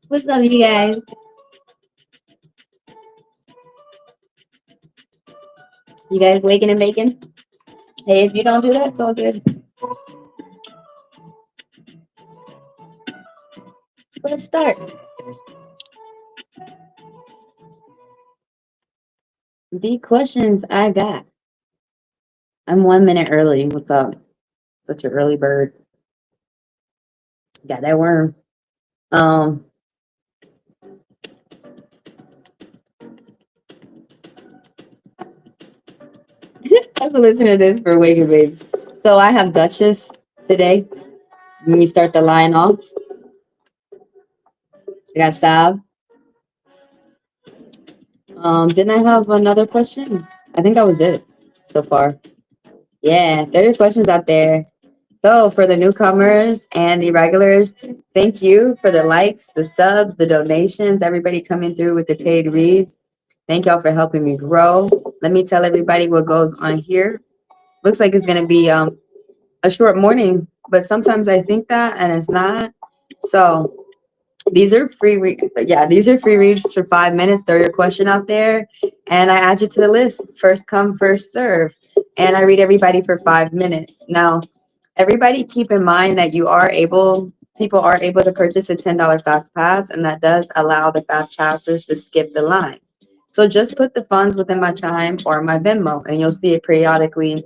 What's up, you guys? You guys waking and baking? Hey, if you don't do that, it's all good. Let's start. The questions I got. I'm 1 minute early. What's up? Such an early bird. Got that worm. I've been listening to this for Waking Babes. So I have Duchess today. Let me start the line off. I got Sab. Didn't I have another question? I think that was it so far. Yeah, there are questions out there. So for the newcomers and the regulars, thank you for the likes, the subs, the donations, everybody coming through with the paid reads. Thank y'all for helping me grow. Let me tell everybody what goes on here. Looks like it's gonna be a short morning, but sometimes I think that and it's not. So these are free these are free reads for 5 minutes. Throw your question out there and I add you to the list. First come, first serve. And I read everybody for 5 minutes. Now, everybody keep in mind that people are able to purchase a $10 fast pass, and that does allow the fast passers to skip the line. So just put the funds within my Chime or my Venmo, and you'll see it periodically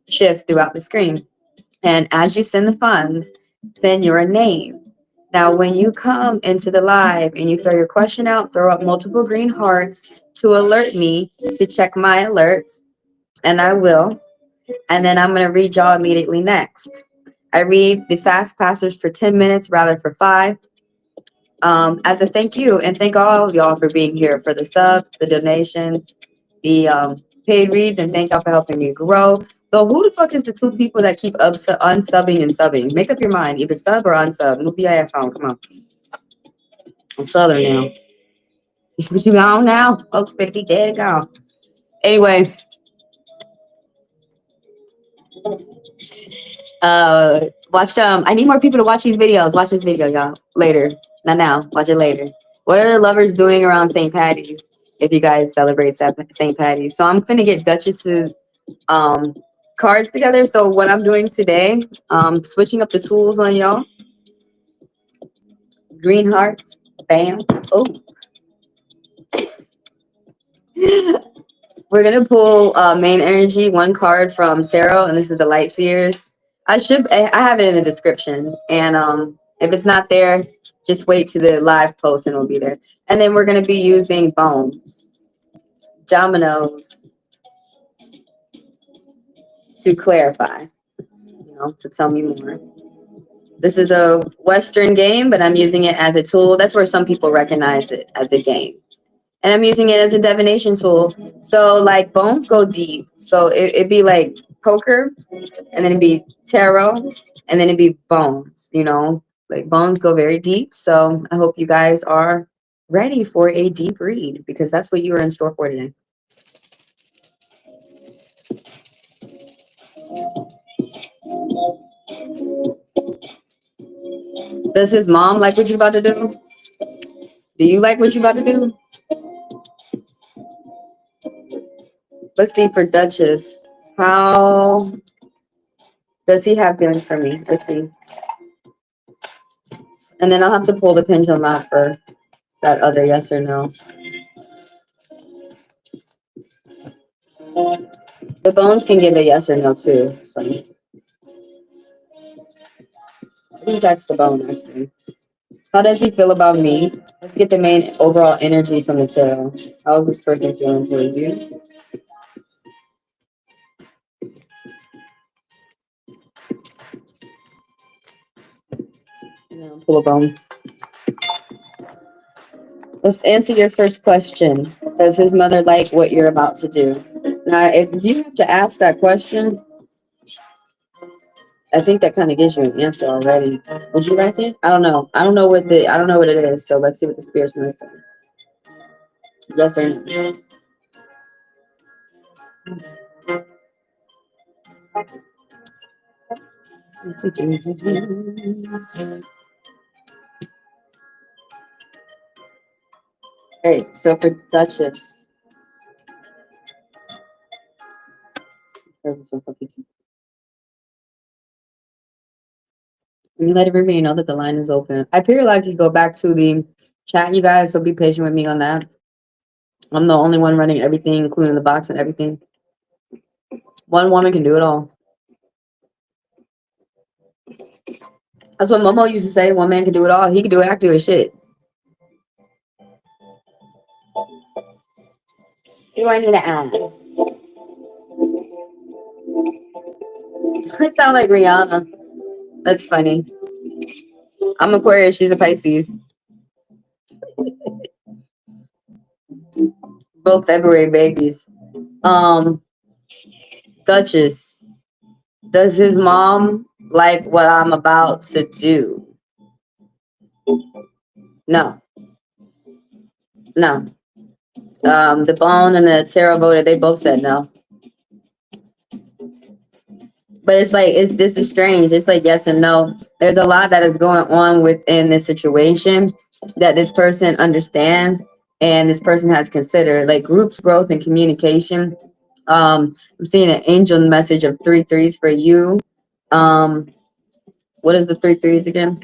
shift throughout the screen. And as you send the funds, send your name. Now, when you come into the live and you throw your question out, throw up multiple green hearts to alert me to check my alerts, and I will. And then I'm going to read y'all immediately next. I read the fast passers for 10 minutes rather for 5. As a thank you, and thank all of y'all for being here, for the subs, the donations, the paid reads, and thank y'all for helping me grow. So who the fuck is the two people that keep unsubbing and subbing? Make up your mind, either sub or unsub. Move your ass on, come on. I'm Southern now. But you gone now? Folks, 50 dead gone. Anyway, watch I need more people to watch these videos. Watch this video, y'all. Later. Not now. Watch it later. What are the lovers doing around St. Patty's? If you guys celebrate St. Patty's. So I'm gonna get Duchess's cards together. So what I'm doing today, switching up the tools on y'all. Green hearts. Bam. Oh. We're gonna pull main energy, one card from Tarot, and this is the Light Fears. I have it in the description, and if it's not there, just wait to the live post and it'll be there. And then we're gonna be using bones, dominoes, to clarify, to tell me more. This is a Western game, but I'm using it as a tool. That's where some people recognize it as a game. And I'm using it as a divination tool. So like bones go deep. So it'd be like poker, and then it'd be tarot, and then it'd be bones, like bones go very deep. So I hope you guys are ready for a deep read, because that's what you are in store for today. Does his mom like what you about to do? Do you like what you about to do? Let's see for Duchess. How does he have feelings for me? Let's see. And then I'll have to pull the pendulum out for that other yes or no. The bones can give a yes or no too. So that's the bone actually. How does he feel about me? Let's get the main overall energy from the tarot. How is this person feeling towards you? Now pull a bone. Let's answer your first question. Does his mother like what you're about to do? Now, if you have to ask that question, I think that kind of gives you an answer already. Would you like it? I don't know. I don't know what it is. So let's see what the spirit's gonna say. Yes or no? Hey, so for Duchess. Let me let everybody know that the line is open. I periodically go back to the chat, you guys, so be patient with me on that. I'm the only one running everything, including the box and everything. One woman can do it all. That's what Momo used to say. One man can do it all. He can do it. I can do his shit. Do I need to add? I sound like Rihanna. That's funny. I'm Aquarius. She's a Pisces. Both February babies. Duchess. Does his mom like what I'm about to do? No. No. The bone and the tarot voted, they both said no. But it's like, this is strange. It's like yes and no. There's a lot that is going on within this situation that this person understands and this person has considered, like groups growth and communication. I'm seeing an angel message of 3 threes for you. What is the 3 threes again?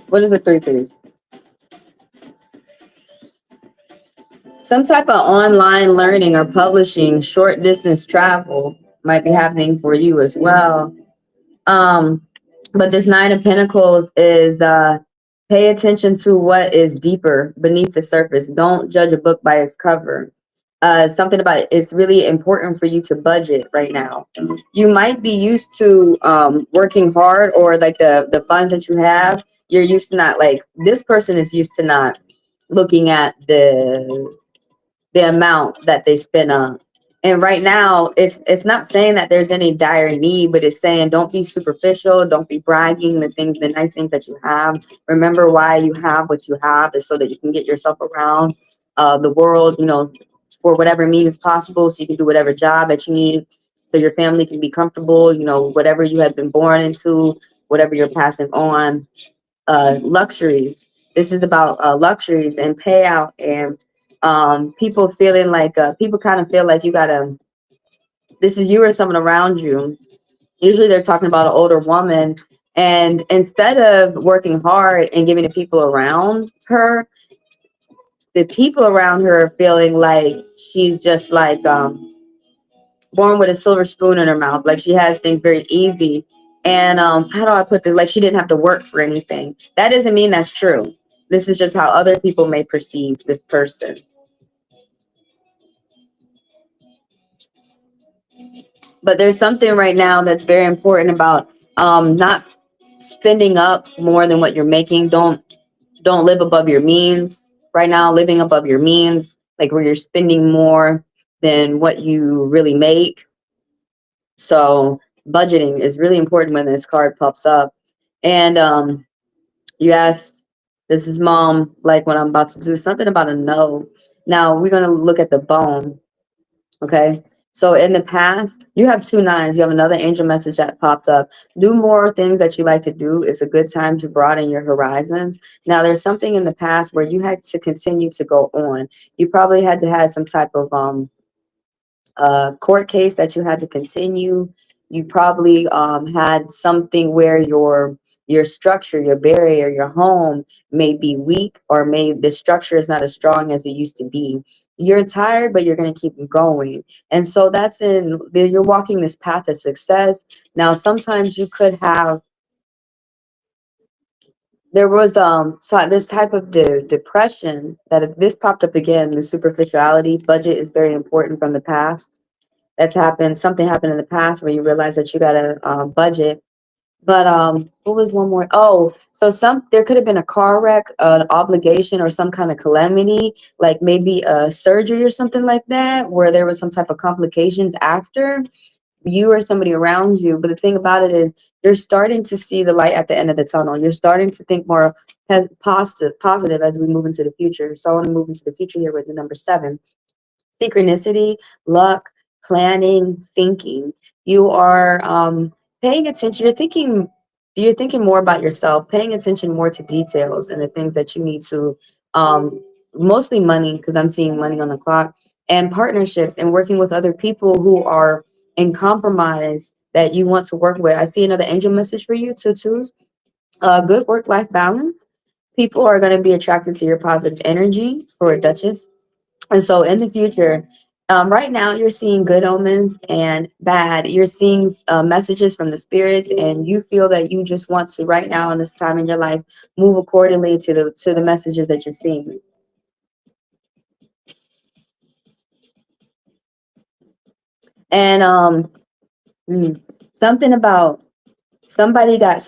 What is the 3 threes? Some type of online learning or publishing, short distance travel might be happening for you as well. But this 9 of Pentacles is pay attention to what is deeper beneath the surface. Don't judge a book by its cover. Something about it's really important for you to budget right now. You might be used to working hard, or like the funds that you have, you're used to not, like this person is used to not looking at the amount that they spend on. And right now, it's not saying that there's any dire need, but it's saying don't be superficial, don't be bragging the nice things that you have. Remember why you have what you have is so that you can get yourself around the world, for whatever means possible, so you can do whatever job that you need, so your family can be comfortable, whatever you had been born into, whatever you're passing on. Luxuries. This is about luxuries and payout, and people feeling like people kind of feel like you gotta, this is you or someone around you. Usually they're talking about an older woman, and instead of working hard and giving the people around her, the people around her are feeling like she's just like born with a silver spoon in her mouth, like she has things very easy. And how do I put this? Like she didn't have to work for anything. That doesn't mean that's true. This is just how other people may perceive this person. But there's something right now that's very important about not spending up more than what you're making. Don't live above your means. Right now, living above your means, like where you're spending more than what you really make. So budgeting is really important when this card pops up. And you asked, this is mom, like what I'm about to do, something about a no. Now we're going to look at the bone. Okay. So in the past, you have 2 9s. You have another angel message that popped up. Do more things that you like to do. It's a good time to broaden your horizons. Now, there's something in the past where you had to continue to go on. You probably had to have some type of court case that you had to continue. You probably had something where your structure, your barrier, your home may be weak, or may the structure is not as strong as it used to be. You're tired, but you're going to keep going. And so you're walking this path of success. Now, sometimes you could have, there was so this type of depression that is, this popped up again, the superficiality. Budget is very important from the past. That's happened. Something happened in the past where you realize that you got to budget. But what was one more? Oh, so there could have been a car wreck, an obligation, or some kind of calamity, like maybe a surgery or something like that, where there was some type of complications after. you or somebody around you. But the thing about it is, you're starting to see the light at the end of the tunnel. You're starting to think more positive as we move into the future. So I want to move into the future here with the number 7. Synchronicity, luck, planning, thinking. You are paying attention. You're thinking more about yourself, paying attention more to details and the things that you need to, um, mostly money, because I'm seeing money on the clock, and partnerships and working with other people who are in compromise that you want to work with. I see another angel message for you, twos. Good work-life balance. People are going to be attracted to your positive energy for a Duchess. And so in the future, right now you're seeing good omens and bad. You're seeing messages from the spirits, and you feel that you just want to right now in this time in your life move accordingly to the messages that you're seeing. And something about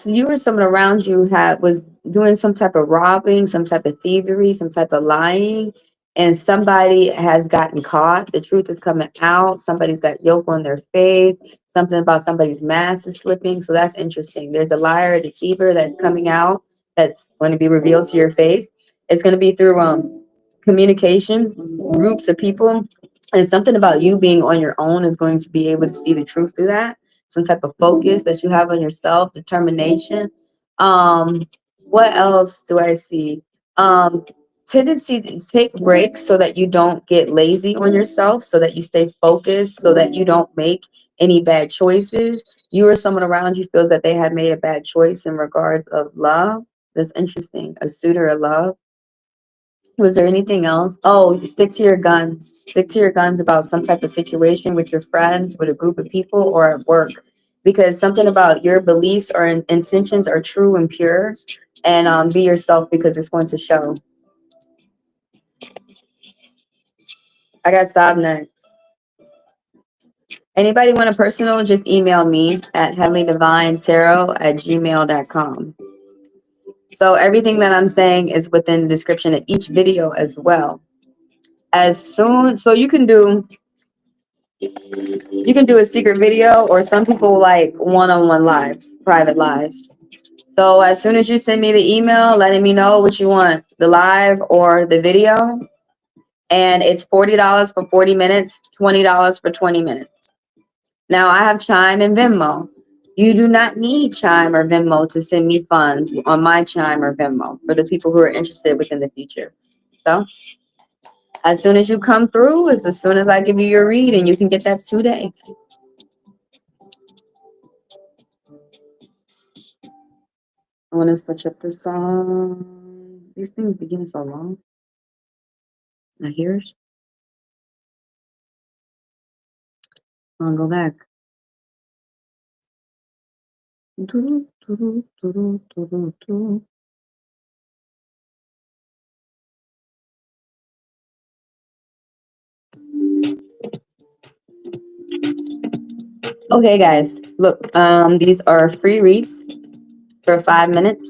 you or someone around you was doing some type of robbing, some type of thievery, some type of lying, and somebody has gotten caught. The truth is coming out. Somebody's got yoke on their face. Something about somebody's mask is slipping. So that's interesting. There's a liar, a deceiver that's coming out that's going to be revealed to your face. It's going to be through communication, groups of people, and something about you being on your own is going to be able to see the truth through that. Some type of focus that you have on yourself, determination. What else do I see? Tendency to take breaks so that you don't get lazy on yourself, so that you stay focused, so that you don't make any bad choices. You or someone around you feels that they have made a bad choice in regards of love. That's interesting. A suitor of love. Was there anything else? Oh, stick to your guns. Stick to your guns about some type of situation with your friends, with a group of people, or at work. Because something about your beliefs or intentions are true and pure. And be yourself, because it's going to show. I got Sob next. Anybody want a personal, just email me at heavenlydivinetarot@gmail.com. So everything that I'm saying is within the description of each video as well. So you can do a secret video, or some people like one-on-one lives, private lives. So as soon as you send me the email letting me know what you want, the live or the video, and it's $40 for 40 minutes, $20 for 20 minutes. Now I have Chime and Venmo. You do not need Chime or Venmo to send me funds on my Chime or Venmo for the people who are interested within the future. So as soon as you come through is as soon as I give you your read, and you can get that today. I want to switch up the song. These things begin so long. Now here's. I'm gonna go back. Okay, guys, look. These are free reads for 5 minutes.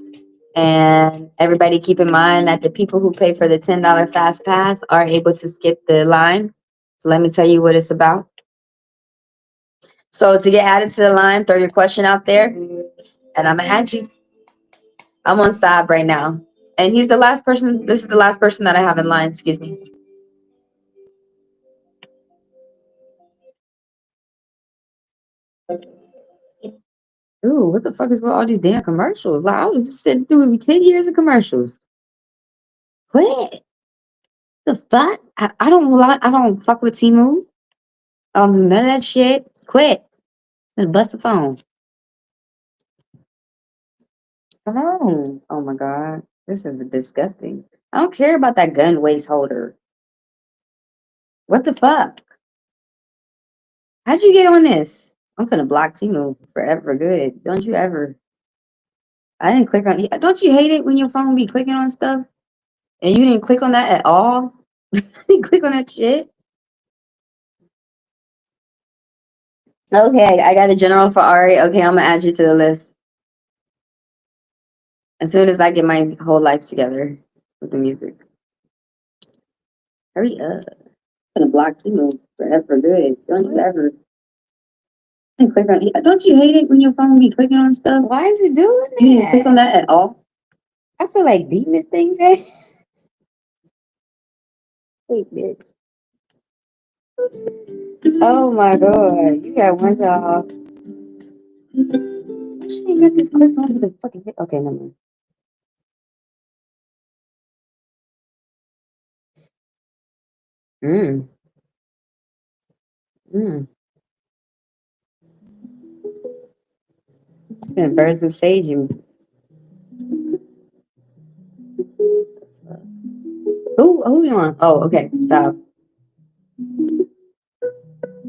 And everybody keep in mind that the people who pay for the $10 fast pass are able to skip the line. So let me tell you what it's about. So to get added to the line, throw your question out there, and I'm gonna add you. I'm on Saab right now, and he's the last person. This is the last person that I have in line. Excuse me. Ooh, what the fuck is with all these damn commercials? Like, I was sitting through 10 years of commercials. What the fuck? I don't fuck with Timu. I don't do none of that shit. Quit. Just bust the phone. Come on. Oh my god. This is disgusting. I don't care about that gun waist holder. What the fuck? How'd you get on this? I'm gonna block Timu forever good. Don't you ever. I didn't click on. Don't you hate it when your phone be clicking on stuff and you didn't click on that at all? You didn't click on that shit. Okay, I got a general for Ari. Okay, I'm gonna add you to the list as soon as I get my whole life together with the music. Hurry up. I'm gonna block Timu forever good. Don't you ever. And click on. Don't you hate it when your phone be clicking on stuff? Why is it doing that? You didn't click on that at all. I feel like beating this thing's ass. Wait, bitch. Oh my god, you got one job. She ain't got this clip on the fucking. Okay, never mind. Mm. Mm. It's been burn some sage and who you on? Oh, okay. Stop.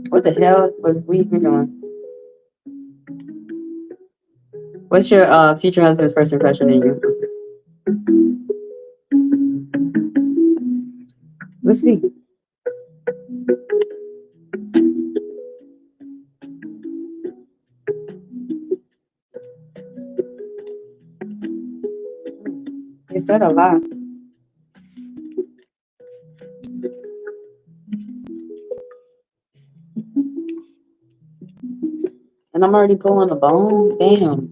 What the hell was we even doing? What's your future husband's first impression of you? Let's see. It said a lot. And I'm already pulling a bone? Damn.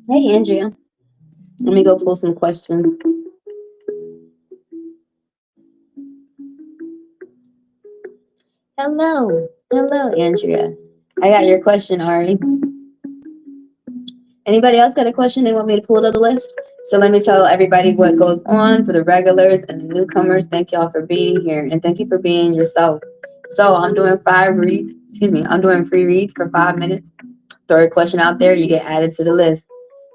Hey, Andrea. Let me go pull some questions. Hello. Hello, Andrea. I got your question, Ari. Anybody else got a question they want me to pull to the list? So let me tell everybody what goes on for the regulars and the newcomers. Thank y'all for being here and thank you for being yourself. So I'm doing I'm doing free reads for 5 minutes. Throw a question out there, you get added to the list.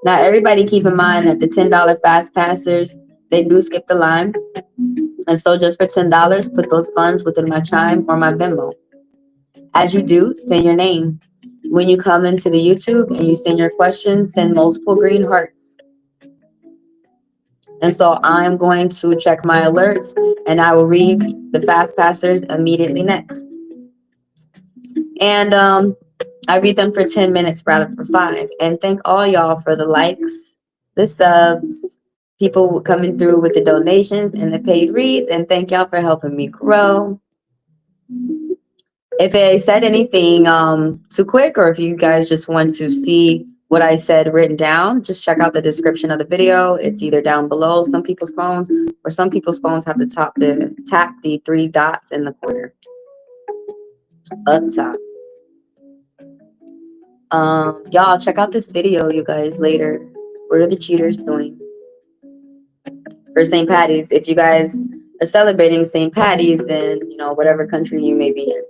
Now everybody keep in mind that the $10 fast passers, they do skip the line. And so just for $10, put those funds within my Chime or my Venmo. As you do, say your name. When you come into the YouTube and you send your questions, send multiple green hearts. And so I'm going to check my alerts and I will read the fast passers immediately next. And I read them for 10 minutes rather for 5. And thank all y'all for the likes, the subs, people coming through with the donations and the paid reads. And thank y'all for helping me grow. If I said anything too quick, or if you guys just want to see what I said written down, just check out the description of the video. It's either down below some people's phones, or some people's phones have to tap the 3 dots in the corner up top. Y'all check out this video, you guys, later. What are the cheaters doing for St. Patty's? If you guys are celebrating St. Patty's in, whatever country you may be in.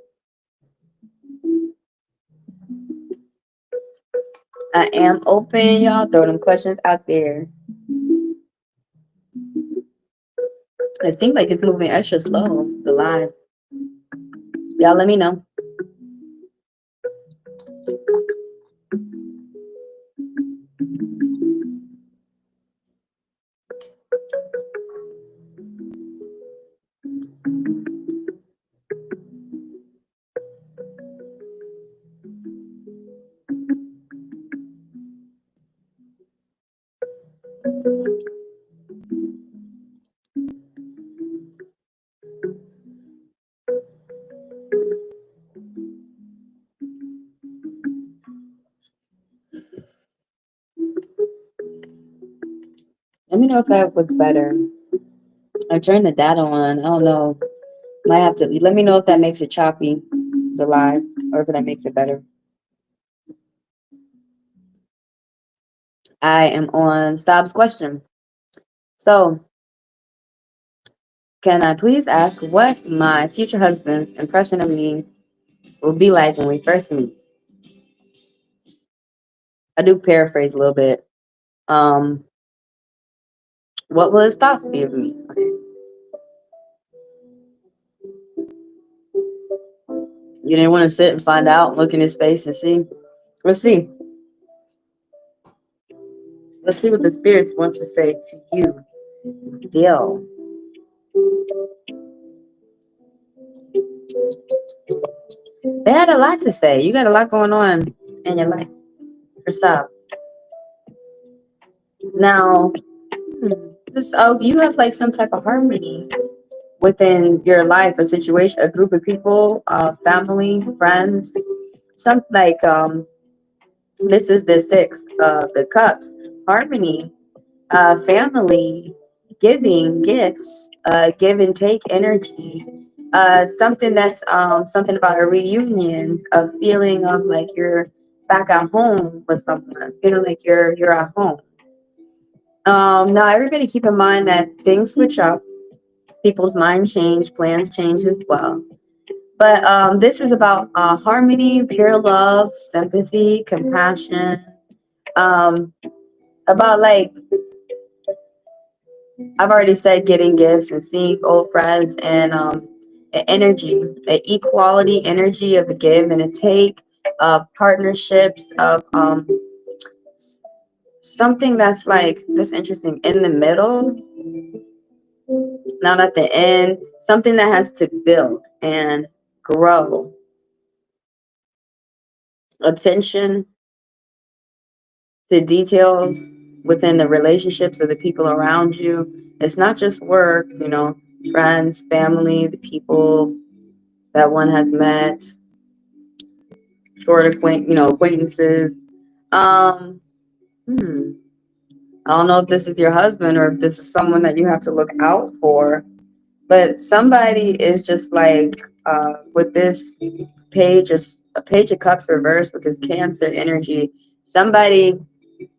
I am open, y'all. Throw them questions out there. It seems like it's moving extra slow, the live. Y'all let me know. Let me know if that was better. I turned the data on. I don't know. Might have to let me know if that makes it choppy, the live, or if that makes it better. I am on Stob's question. So, can I please ask what my future husband's impression of me will be like when we first meet? I do paraphrase a little bit. What will his thoughts be of me? Okay. You didn't want to sit and find out, look in his face and see. Let's see. Let's see what the spirits want to say to you. Deal. They had a lot to say. You got a lot going on in your life. What's up? Now, this you have like some type of harmony within your life, a situation, a group of people, family, friends. Some like this is the six, the cups, harmony, family, giving gifts, give and take energy, something that's something about a reunions, a feeling of like you're back at home with someone, feeling like you're at home. Now everybody keep in mind that things switch up, people's mind change, plans change as well. But this is about harmony, pure love, sympathy, compassion, um, about like I've already said getting gifts and seeing old friends and energy, the equality energy of a give and a take, partnerships of something that's like that's interesting in the middle, not at the end, something that has to build and grow. Attention to details within the relationships of the people around you. It's not just work, friends, family, the people that one has met, acquaintances. Um, hmm. I don't know if this is your husband or if this is someone that you have to look out for, but somebody is just like with this page, a page of cups reversed with this Cancer energy. Somebody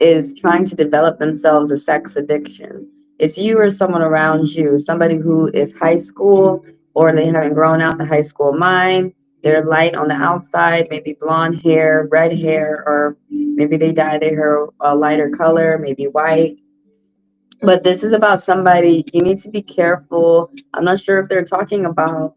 is trying to develop themselves a sex addiction. It's you or someone around you, somebody who is high school or they haven't grown out the high school mind. They're light on the outside, maybe blonde hair, red hair, or maybe they dye their hair a lighter color, maybe white. But this is about somebody, you need to be careful. I'm not sure if they're talking about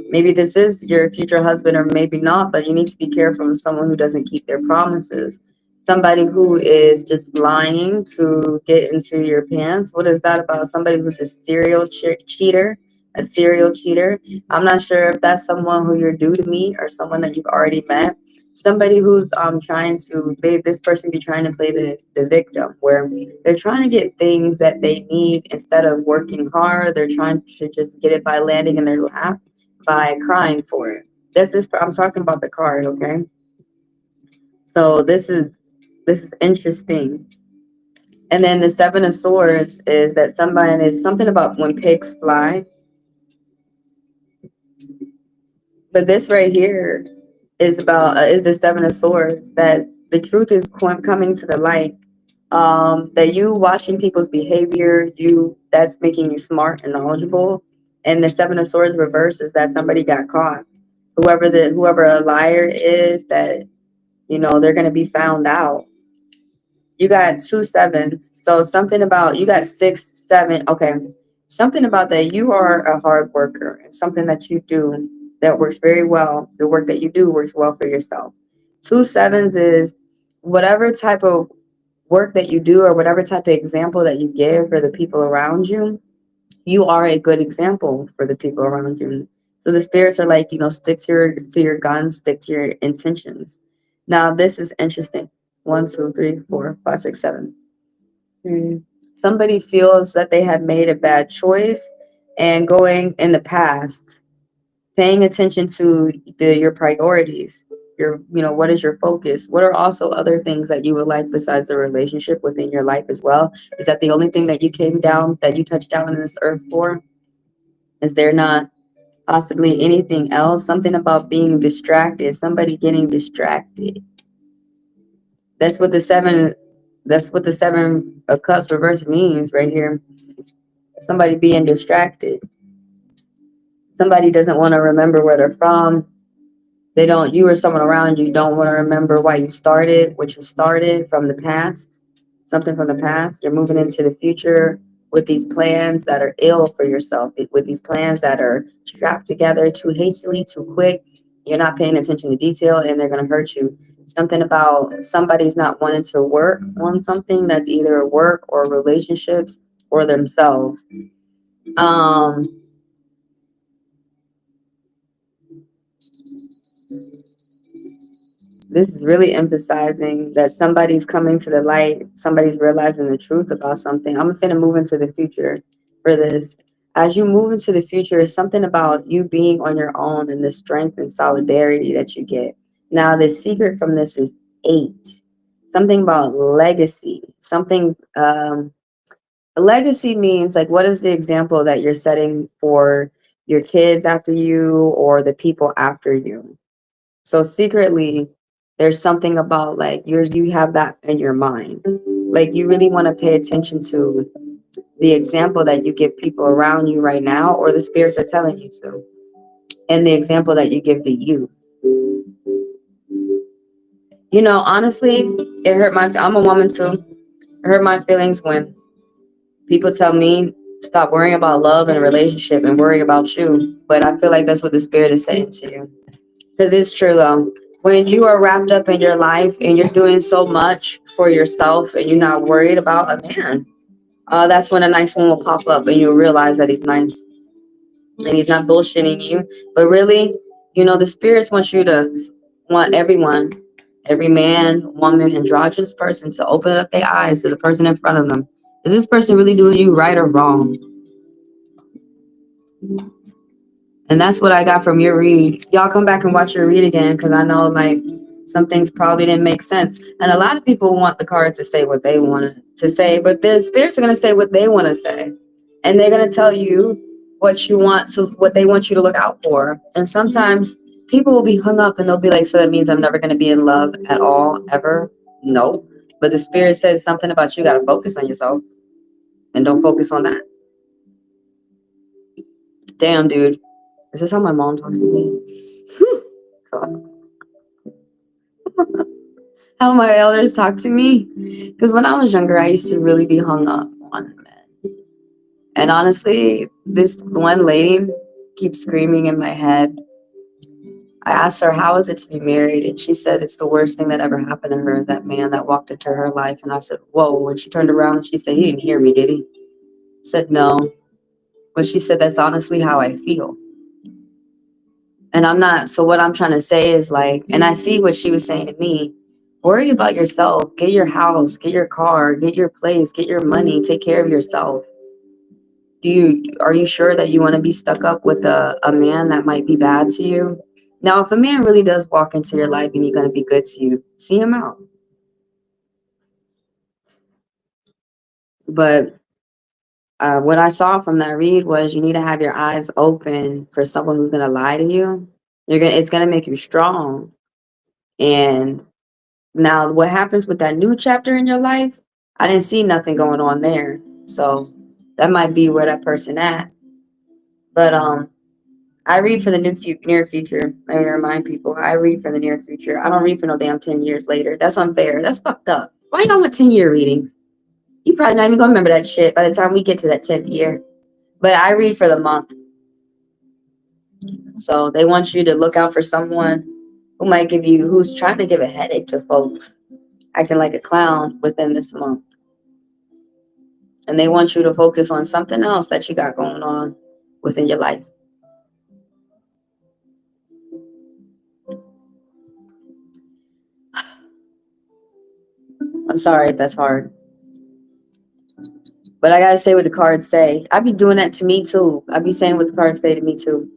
maybe this is your future husband or maybe not, but you need to be careful with someone who doesn't keep their promises. Somebody who is just lying to get into your pants. What is that about? Somebody who's a serial cheater, a serial cheater. I'm not sure if that's someone who you're due to meet or someone that you've already met. Somebody who's trying to this person be trying to play the victim where they're trying to get things that they need instead of working hard. They're trying to just get it by landing in their lap by crying for it. That's this. I'm talking about the card, okay? So this is interesting. And then the Seven of Swords is that somebody is something about when pigs fly. But this right here is about is the Seven of Swords that the truth is coming to the light. That you watching people's behavior, that's making you smart and knowledgeable. And the Seven of Swords reverse is that somebody got caught. Whoever a liar is, that they're gonna be found out. You got two sevens, so something about you got 6, 7. Okay, something about that you are a hard worker, and something that you do that works very well. The work that you do works well for yourself. Two sevens is whatever type of work that you do or whatever type of example that you give for the people around you. You are a good example for the people around you. So the spirits are like, stick to your guns, stick to your intentions. Now this is interesting. 1, 2, 3, 4, 5, 6, 7. Somebody feels that they have made a bad choice and going in the past, paying attention to your priorities. What is your focus? What are also other things that you would like besides the relationship within your life as well? Is that the only thing that you touched down on this earth for? Is there not possibly anything else? Something about being distracted, somebody getting distracted. That's what the seven of cups reverse means right here. Somebody being distracted. Somebody doesn't want to remember where they're from. You or someone around you don't want to remember why you started, what you started from the past, something from the past. You're moving into the future with these plans that are ill for yourself, with these plans that are strapped together too hastily, too quick. You're not paying attention to detail, and they're going to hurt you. Something about somebody's not wanting to work on something that's either work or relationships or themselves. This is really emphasizing that somebody's coming to the light, somebody's realizing the truth about something. I'm finna move into the future for this. As you move into the future, it's something about you being on your own and the strength and solidarity that you get. Now, the secret from this is 8. Something about legacy. Something, legacy means like, what is the example that you're setting for your kids after you or the people after you? So secretly, there's something about like you have that in your mind. Like you really want to pay attention to the example that you give people around you right now, or the spirits are telling you to, and the example that you give the youth. You know, honestly, it hurt my. I'm a woman too. It hurt my feelings when people tell me stop worrying about love and a relationship and worry about you. But I feel like that's what the spirit is saying to you. Because it's true though. When you are wrapped up in your life and you're doing so much for yourself and you're not worried about a man, that's when a nice one will pop up and you'll realize that he's nice and he's not bullshitting you. But really, you know, the spirits want everyone, every man, woman, androgynous person to open up their eyes to the person in front of them. Is this person really doing you right or wrong? And that's what I got from your read. Y'all come back and watch your read again, because I know like some things probably didn't make sense. And a lot of people want the cards to say what they want to say, but the spirits are going to say what they want to say. And they're going to tell you what they want you to look out for. And sometimes people will be hung up and they'll be like, so that means I'm never going to be in love at all, ever? No. But the spirit says something about you got to focus on yourself and don't focus on that. Damn, dude. Is this how my mom talks to me? God. How my elders talk to me? Because when I was younger, I used to really be hung up on men. And honestly, this one lady keeps screaming in my head. I asked her, how is it to be married? And she said it's the worst thing that ever happened to her, that man that walked into her life. And I said, whoa. And she turned around and she said, he didn't hear me, did he? I said, no. But she said, that's honestly how I feel. And I'm not, so what I'm trying to say is like, and I see what she was saying to me, worry about yourself, get your house, get your car, get your place, get your money, take care of yourself. Are you sure that you want to be stuck up with a man that might be bad to you? Now, if a man really does walk into your life and he's going to be good to you, see him out. But what I saw from that read was you need to have your eyes open for someone who's going to lie to you. It's going to make you strong. And now, what happens with that new chapter in your life? I didn't see nothing going on there, so that might be where that person at. But I read for the near future. Let me remind people, I read for the near future. I don't read for no damn 10 years later. That's unfair. That's fucked up. Why y'all want 10-year readings? You probably not even gonna remember that shit by the time we get to that 10th year. But I read for the month, so they want you to look out for someone who's trying to give a headache to folks, acting like a clown within this month. And they want you to focus on something else that you got going on within your life. I'm sorry if that's hard. But I gotta say what the cards say. I be doing that to me too. I be saying what the cards say to me too.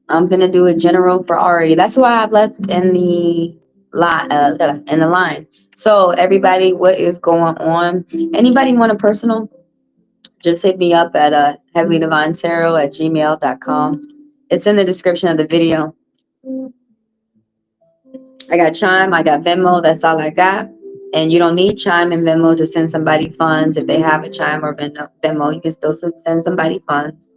I'm gonna do a general for Ari. That's why I've left in the line. So everybody, what is going on? Anybody want a personal? Just hit me up at heavenlydivinetarot@gmail.com. It's in the description of the video. I got Chime, I got Venmo, that's all I got. And you don't need Chime and Venmo to send somebody funds. If they have a Chime or Venmo, you can still send somebody funds.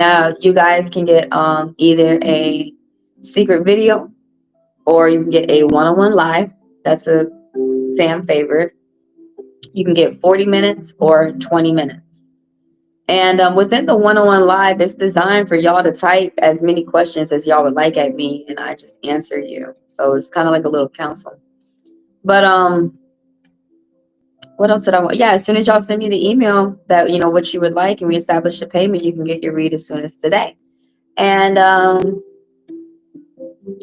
Now, you guys can get either a secret video or you can get a one-on-one live. That's a fan favorite. You can get 40 minutes or 20 minutes. And within the one-on-one live, it's designed for y'all to type as many questions as y'all would like at me, and I just answer you. So it's kind of like a little counsel. But what else did I want? Yeah, as soon as y'all send me the email that what you would like, and we establish a payment, you can get your read as soon as today. And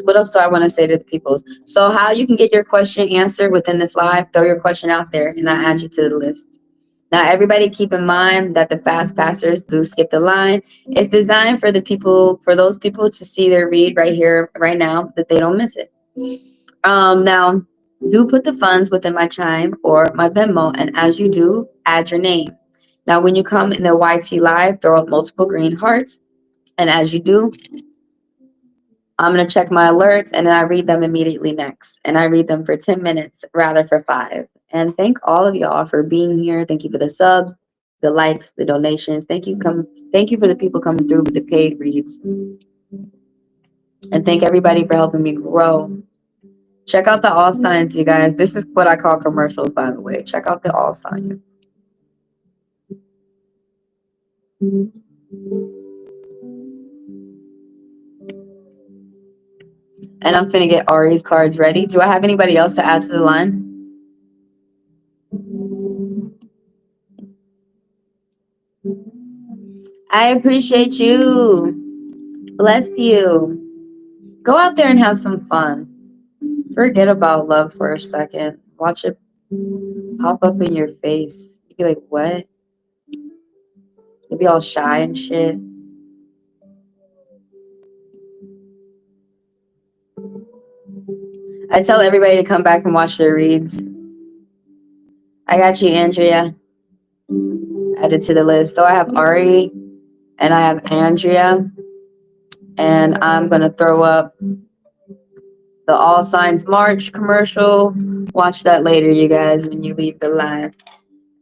what else do I want to say to the peoples? So how you can get your question answered within this live? Throw your question out there, and I add you to the list. Now, everybody keep in mind that the fast passers do skip the line. It's designed for those people to see their read right here, right now, that they don't miss it. Now, do put the funds within my Chime or my Venmo, and as you do, add your name. Now, when you come in the YT live, throw up multiple green hearts, and as you do, I'm going to check my alerts, and then I read them immediately next. And I read them for 10 minutes, rather for 5. And thank all of y'all for being here. Thank you for the subs, the likes, the donations. Thank you for the people coming through with the paid reads. And thank everybody for helping me grow. Check out the All Science, you guys. This is what I call commercials, by the way. Check out the All Science. And I'm finna get Ari's cards ready. Do I have anybody else to add to the line? I appreciate you. Bless you. Go out there and have some fun. Forget about love for a second. Watch it pop up in your face. You'd be like, what? You'd be all shy and shit. I tell everybody to come back and watch their reads. I got you, Andrea. Added to the list. So I have Ari and I have Andrea. And I'm going to throw up the All Signs March commercial. Watch that later, you guys, when you leave the live.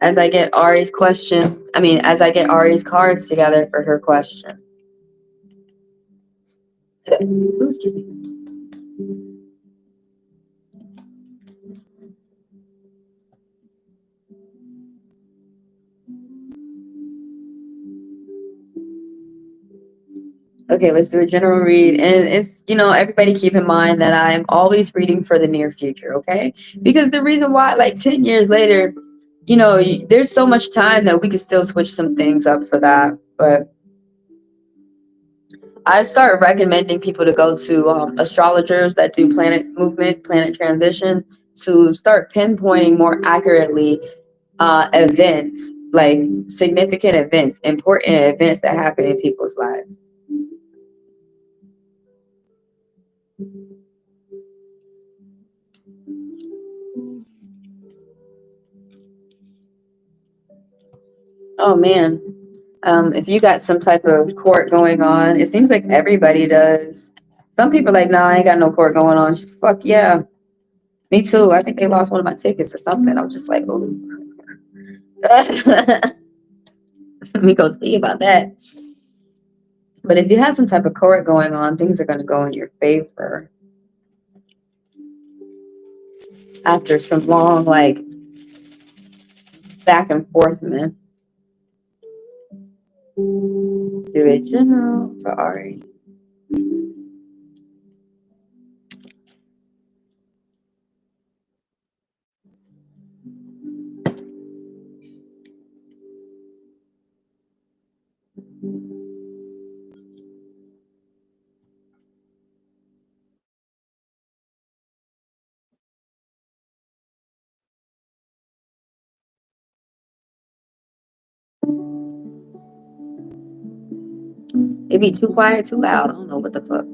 As I get Ari's cards together for her question. Ooh, excuse me. Okay, let's do a general read. And it's, everybody keep in mind that I'm always reading for the near future, okay? Because the reason why, like 10 years later, there's so much time that we could still switch some things up for that. But I start recommending people to go to astrologers that do planet movement, planet transition, to start pinpointing more accurately events, like significant events, important events that happen in people's lives. Oh man. If you got some type of court going on, it seems like everybody does. Some people are like, nah, I ain't got no court going on. Fuck yeah. Me too. I think they lost one of my tickets or something. I'm just like, oh. Let me go see about that. But if you have some type of court going on, things are going to go in your favor. After some long, like, back and forth, man. Do it general for Ari. It be too quiet, too loud. I don't know what the fuck.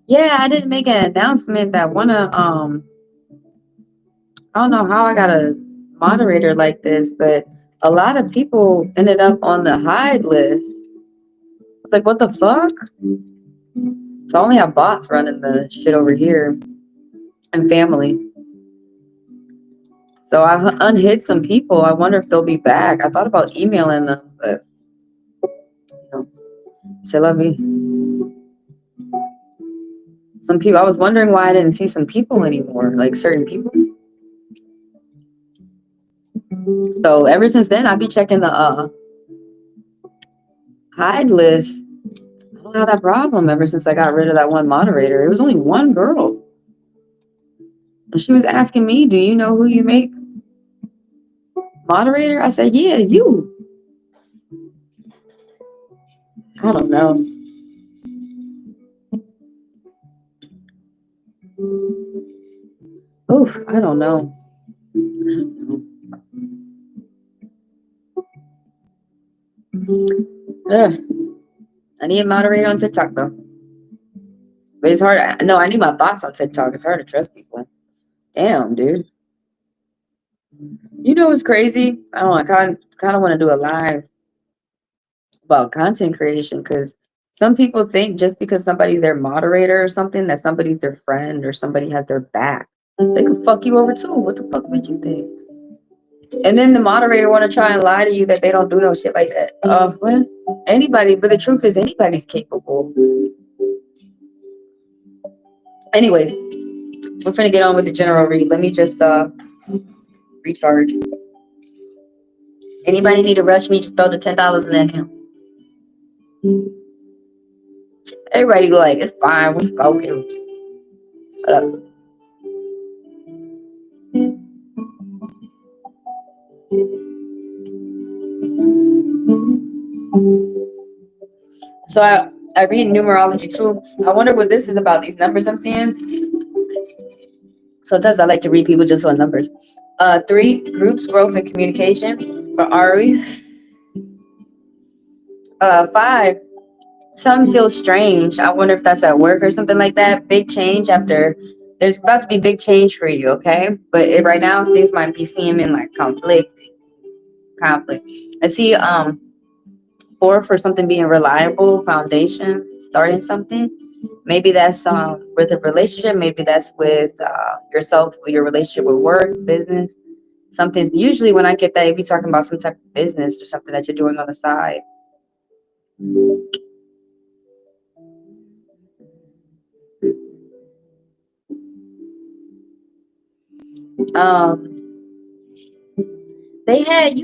Yeah, I didn't make an announcement that I don't know how I got a moderator like this, but a lot of people ended up on the hide list. I was like, what the fuck? So I only have bots running the shit over here. and family. So I unhid some people. I wonder if they'll be back. I thought about emailing them, but you know, c'est la vie. Some people. I was wondering why I didn't see some people anymore, like certain people. So ever since then, I be checking the hide list. I don't have that problem ever since I got rid of that one moderator. It was only one girl. And she was asking me, do you know who you make moderator? I said, yeah, you. I don't know. Oof, I don't know. Ugh. I need a moderator on TikTok though. But it's hard. No, I need my bots on TikTok. It's hard to trust people. Damn, dude. You know what's crazy? I don't know. I kind of want to do a live about content creation because some people think just because somebody's their moderator or something that somebody's their friend or somebody has their back. They could fuck you over too. What the fuck made you think? And then the moderator want to try and lie to you that they don't do no shit like that. Well, anybody, but the truth is anybody's capable. Anyways, we're finna get on with the general read. Let me just recharge. Anybody need to rush me? Just throw the $10 in that account. Everybody like, it's fine. We spoken. Shut up. So I read numerology too. I wonder what this is about, these numbers I'm seeing. Sometimes I like to read people just on numbers. 3, groups, growth, and communication for Ari. 5, some feel strange. I wonder if that's at work or something like that. Big change after, there's about to be big change for you, okay? But right now, things might be seeming like conflict. I see 4 for something being reliable, foundations, starting something. Maybe that's with a relationship. Maybe that's with yourself, your relationship with work, business. Something's usually when I get that, if you're talking about some type of business or something that you're doing on the side. You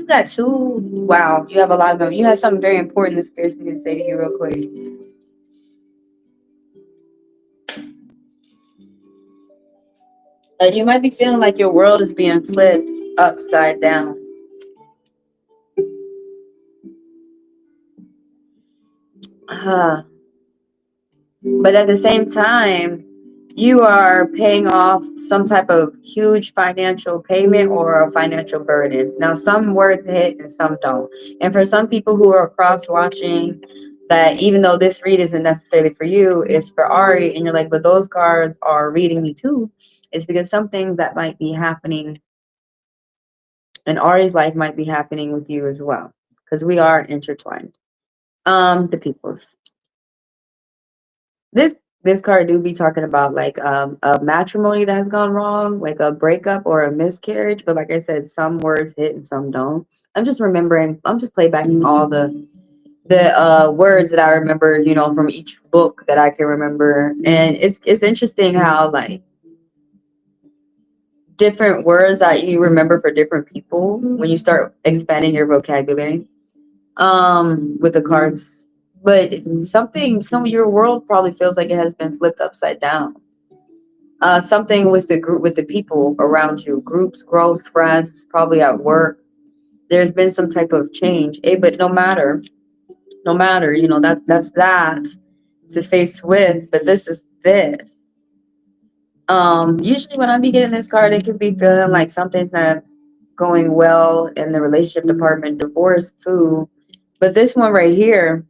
got 2. Wow, you have a lot of them. You have something very important the spirits need to say to you real quick. You might be feeling like your world is being flipped upside down. But at the same time, you are paying off some type of huge financial payment or a financial burden. Now, some words hit and some don't. And for some people who are cross watching, that even though this read isn't necessarily for you, it's for Ari, and you're like, but those cards are reading me too. It's because some things that might be happening in Ari's life might be happening with you as well, because we are intertwined. The peoples. This card do be talking about like a matrimony that has gone wrong, like a breakup or a miscarriage. But like I said, some words hit and some don't. I'm just playbacking all the words that I remember, from each book that I can remember. And it's interesting how like different words that you remember for different people when you start expanding your vocabulary with the cards. But some of your world probably feels like it has been flipped upside down. Something with the group, with the people around you, groups, growth, friends, probably at work. There's been some type of change. But no matter, that's that to face with. But this is this. Usually when I be getting this card, it can be feeling like something's not going well in the relationship department, divorce too. But this one right here,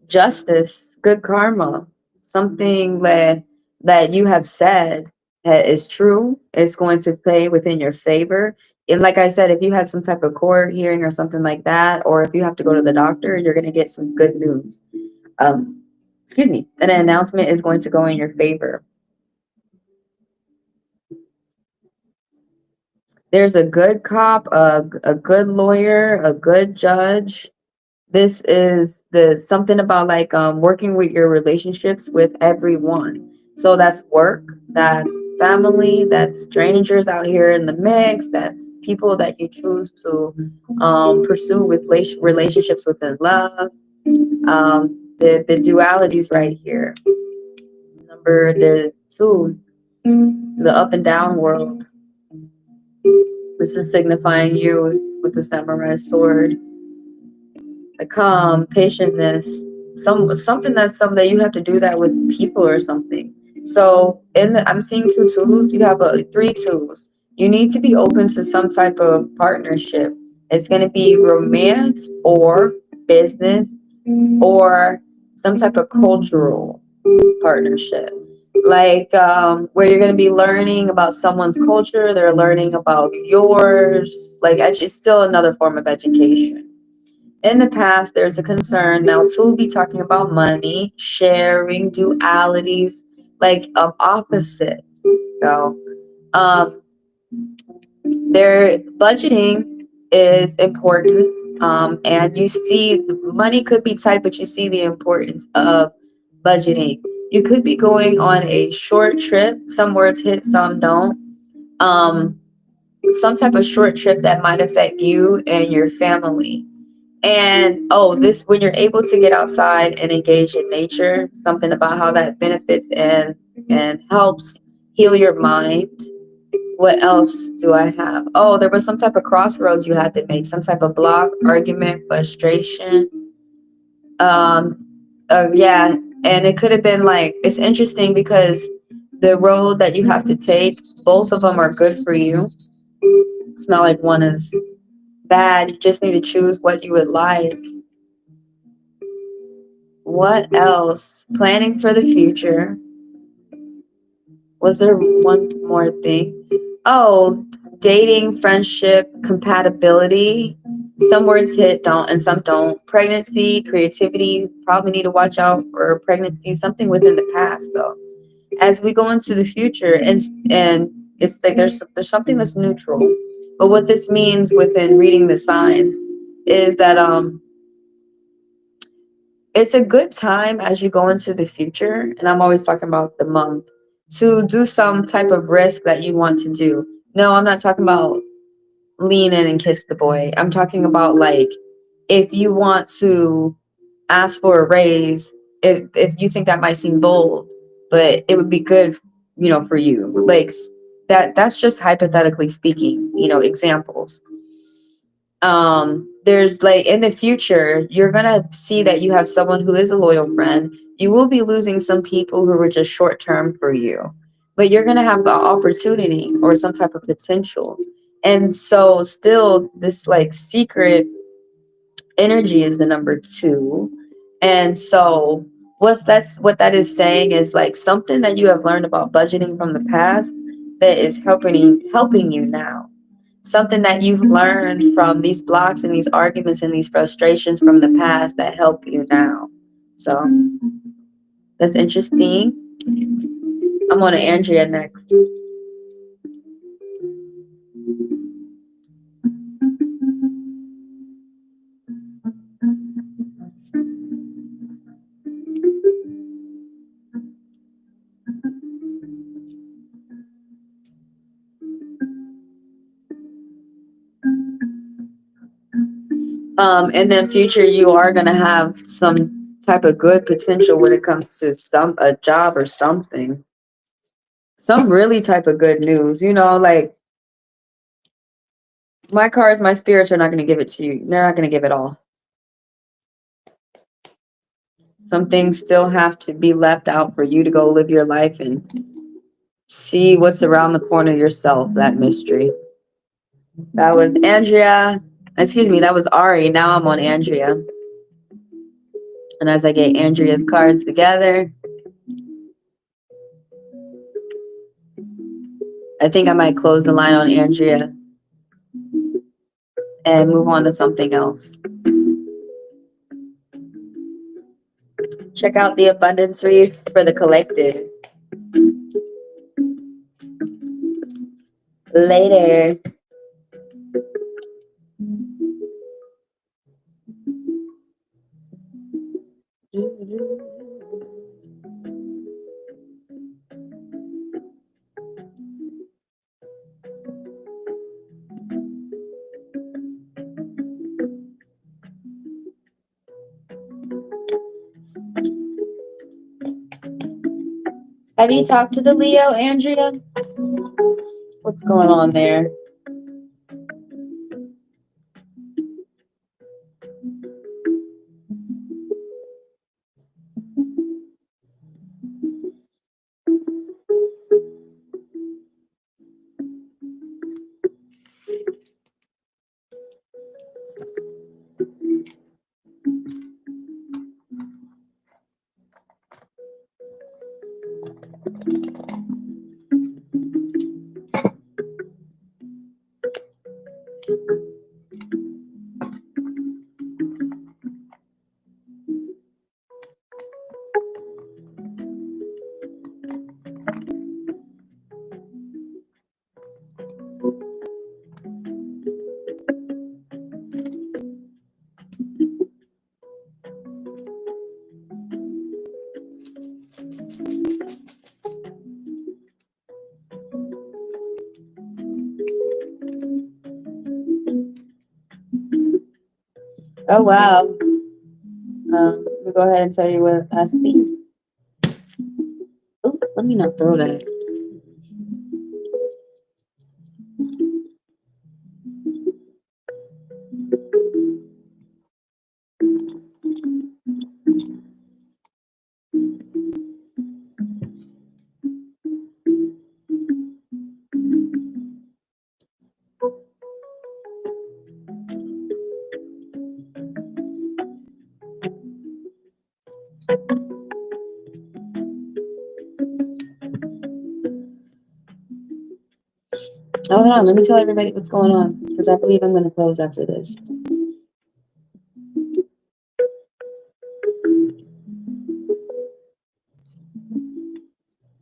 justice, good karma, something that you have said that is true, is going to play within your favor. And like I said, if you had some type of court hearing or something like that, or if you have to go to the doctor, you're going to get some good news. Excuse me. An announcement is going to go in your favor. There's a good cop, a good lawyer, a good judge. This is the something about like working with your relationships with everyone. So that's work, that's family, that's strangers out here in the mix, that's people that you choose to pursue with relationships within love. The dualities right here. Number the two, the up and down world. This is signifying you with the samurai sword. The calm, patientness, something that's something that you have to do that with people or something. So I'm seeing two tools. You have three tools. You need to be open to some type of partnership. It's going to be romance or business or some type of cultural partnership, like where you're going to be learning about someone's culture, they're learning about yours. Like it's still another form of education. In the past, there's a concern. Now, two will be talking about money, sharing, dualities, like opposites. So, um, their budgeting is important. And you see, the money could be tight, but you see the importance of budgeting. You could be going on a short trip. Some words hit, some don't. Um, some type of short trip that might affect you and your family. And this when you're able to get outside and engage in nature, something about how that benefits and helps heal your mind. What else do I have? Oh, there was some type of crossroads you had to make, some type of block, argument, frustration. Um, yeah, and it could have been like it's interesting because the road that you have to take, both of them are good for you. It's not like one is bad. You just need to choose what you would like. What else? Planning for the future. Was there one more thing? Oh, dating, friendship, compatibility. Some words hit, don't, and some don't. Pregnancy, creativity. Probably need to watch out for pregnancy. Something within the past, though. As we go into the future, and it's like there's something that's neutral. But what this means within reading the signs is that it's a good time as you go into the future, and I'm always talking about the month, to do some type of risk that you want to do. No, I'm not talking about lean in and kiss the boy. I'm talking about like if you want to ask for a raise, if you think that might seem bold, but it would be good, for you. Like that's just hypothetically speaking, examples. There's like in the future you're gonna see that you have someone who is a loyal friend. You will be losing some people who were just short term for you, but you're gonna have an opportunity or some type of potential. And so still this like secret energy is the number two. And so what that is saying is like something that you have learned about budgeting from the past that is helping you now, something that you've learned from these blocks and these arguments and these frustrations from the past that help you now. So that's interesting. I'm on to Andrea next. In the future, you are gonna have some type of good potential when it comes to a job or something. Some really type of good news, like my cards, my spirits are not gonna give it to you. They're not gonna give it all. Some things still have to be left out for you to go live your life and see what's around the corner yourself, that mystery. That was Andrea. Excuse me, that was Ari. Now I'm on Andrea. And as I get Andrea's cards together, I think I might close the line on Andrea and move on to something else. Check out the abundance read for the collective. Later. Have you talked to the Leo, Andrea? What's going on there? Oh, wow. Let me go ahead and tell you what I see. Oh, let me not throw that. Oh, hold on. Let me tell everybody what's going on, because I believe I'm going to close after this.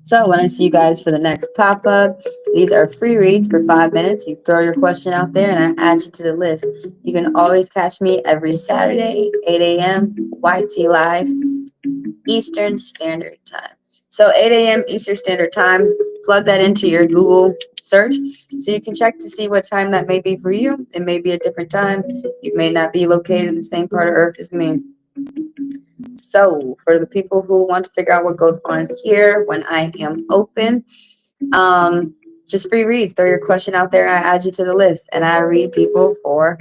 So when I see you guys for the next pop-up, these are free reads for 5 minutes. You throw your question out there and I add you to the list. You can always catch me every Saturday, 8 a.m. YT Live, Eastern Standard Time. So 8 a.m. Eastern Standard Time, plug that into your Google search so you can check to see what time that may be for you. It may be a different time. You may not be located in the same part of Earth as me. So for the people who want to figure out what goes on here when I am open, just free reads. Throw your question out there. I add you to the list, and I read people for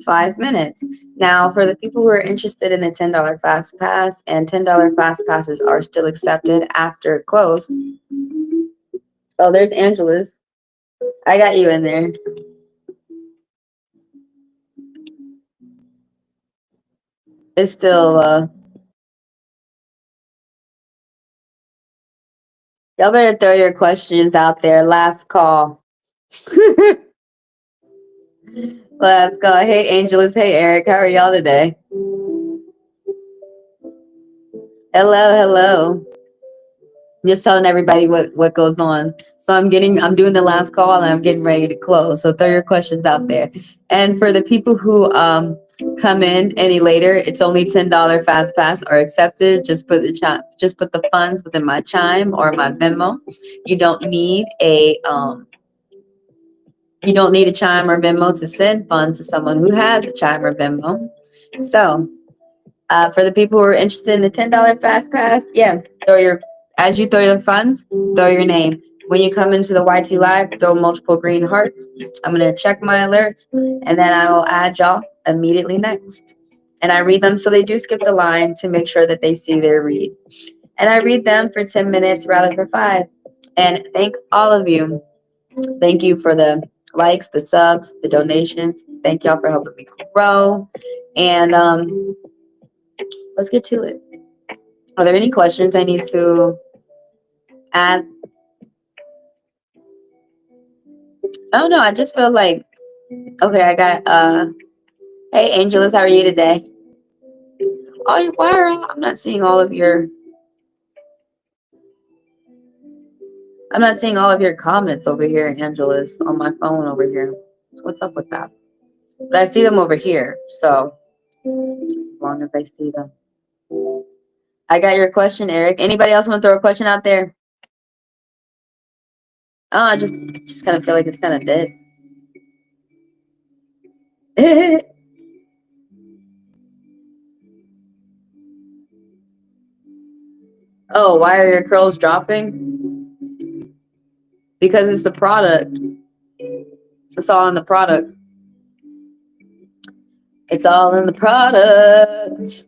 5 minutes. Now, for the people who are interested in the $10 fast pass, and $10 fast passes are still accepted after close. Oh, there's Angela's. I got you in there. It's still y'all better throw your questions out there. Last call. Let's go. Hey, Angelus. Hey, Eric. How are y'all today? Hello, hello. Just telling everybody what goes on. So I'm doing the last call and I'm getting ready to close. So throw your questions out there. And for the people who come in any later, it's only $10 fast pass are accepted. Just put the funds within my Chime or my Venmo. You don't need a Chime or Venmo to send funds to someone who has a Chime or Venmo. So for the people who are interested in the $10 fast pass, yeah, as you throw your funds, throw your name. When you come into the YT Live, throw multiple green hearts. I'm going to check my alerts, and then I will add y'all immediately next. And I read them so they do skip the line to make sure that they see their read. And I read them for 10 minutes rather for 5. And thank all of you. Thank you for the likes, the subs, the donations. Thank y'all for helping me grow. And let's get to it. Are there any questions I need to add? Oh no, I just feel like okay, I got hey Angelus, how are you today? Oh, why are I'm not seeing all of your comments over here, Angelus, on my phone over here. What's up with that? But I see them over here, so as long as I see them. I got your question, Eric. Anybody else want to throw a question out there? Oh, I just kind of feel like it's kind of dead. Oh, why are your curls dropping? because it's the product. It's all in the product. It's all in the product.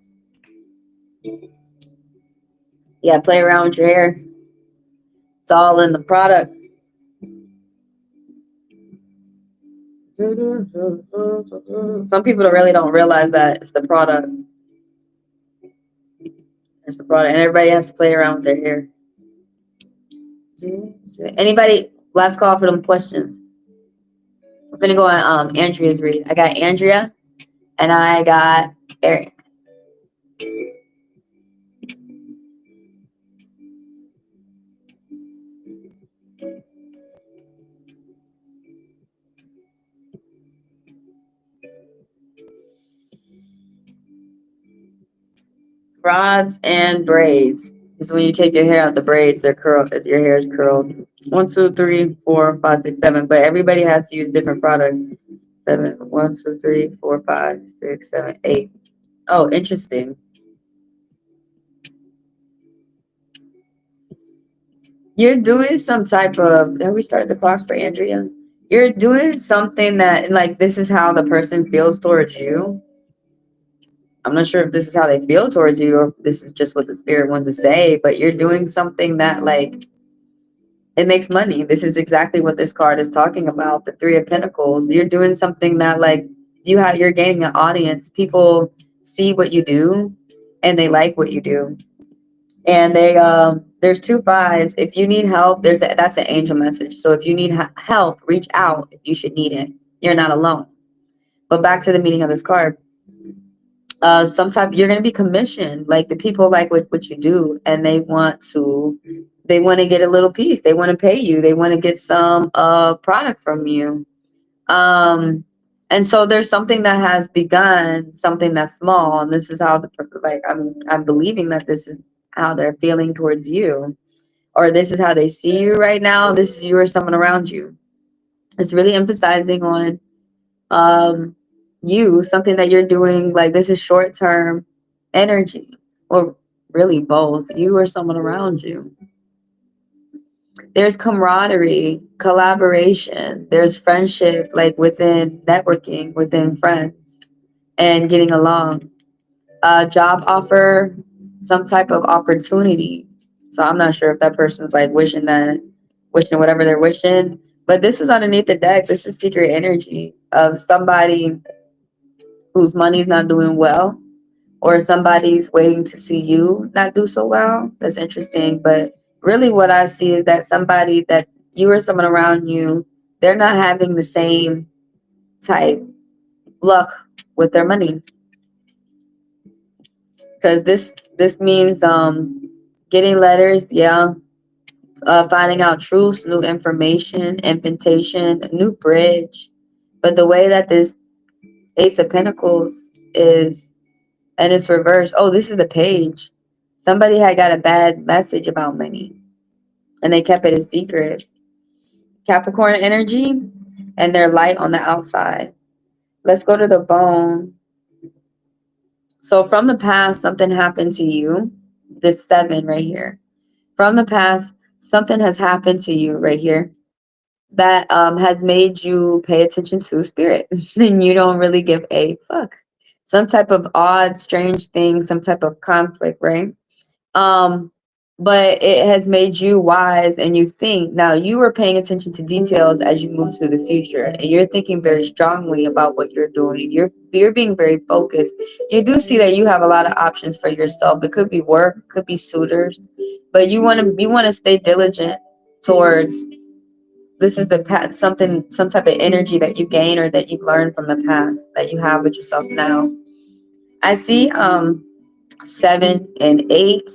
Yeah, play around with your hair. It's all in the product. Some people really don't realize that it's the product. It's the product, and everybody has to play around with their hair. Anybody? Last call for them questions. I'm gonna go on Andrea's read. I got Andrea, and I got Eric. Rods and braids. Because when you take your hair out, the braids, they're curled. Your hair is curled. 1, 2, 3, 4, 5, 6, 7. But everybody has to use different products. 7. 1, 2, 3, 4, 5, 6, 7, 8. Oh, interesting. You're doing some type of. Have we started the clock for Andrea? You're doing something that, like, this is how the person feels towards you. I'm not sure if this is how they feel towards you or if this is just what the spirit wants to say, but you're doing something that, like, it makes money. This is exactly what this card is talking about. The Three of Pentacles. You're doing something that, like, you're gaining an audience. People see what you do and they like what you do. And there's 2 5s. If you need help, that's an angel message. So if you need help, reach out if you should need it. You're not alone. But back to the meaning of this card. Sometimes you're going to be commissioned. Like, the people like what you do, and they want to get a little piece. They want to pay you. They want to get some product from you. And so there's something that has begun, something that's small, and this is how I'm believing that this is how they're feeling towards you, or this is how they see you right now. This is you or someone around you. It's really emphasizing on something that you're doing. Like, this is short-term energy, or really both, you or someone around you. There's camaraderie, collaboration, there's friendship, like within networking, within friends, and getting along. A job offer, some type of opportunity. So I'm not sure if that person's like wishing whatever they're wishing, but this is underneath the deck. This is secret energy of somebody whose money's not doing well, or somebody's waiting to see you not do so well. That's interesting. But really what I see is that somebody that you or someone around you, they're not having the same type luck with their money. Because this means getting letters, yeah. Finding out truths, new information, invitation, a new bridge. But the way that this Ace of Pentacles is, and it's reversed. Oh, this is the page. Somebody had got a bad message about money, and they kept it a secret. Capricorn energy, and they're light on the outside. Let's go to the bone. So from the past, something happened to you. This 7 right here. From the past, something has happened to you right here that has made you pay attention to spirit. And you don't really give a fuck. Some type of odd, strange thing, some type of conflict, right? But it has made you wise, and you think now. You are paying attention to details as you move to the future, and you're thinking very strongly about what you're doing. You're being very focused. You do see that you have a lot of options for yourself. It could be work, it could be suitors, but you want to stay diligent towards. This is the past, some type of energy that you gain or that you've learned from the past that you have with yourself now. I see 7 and 8.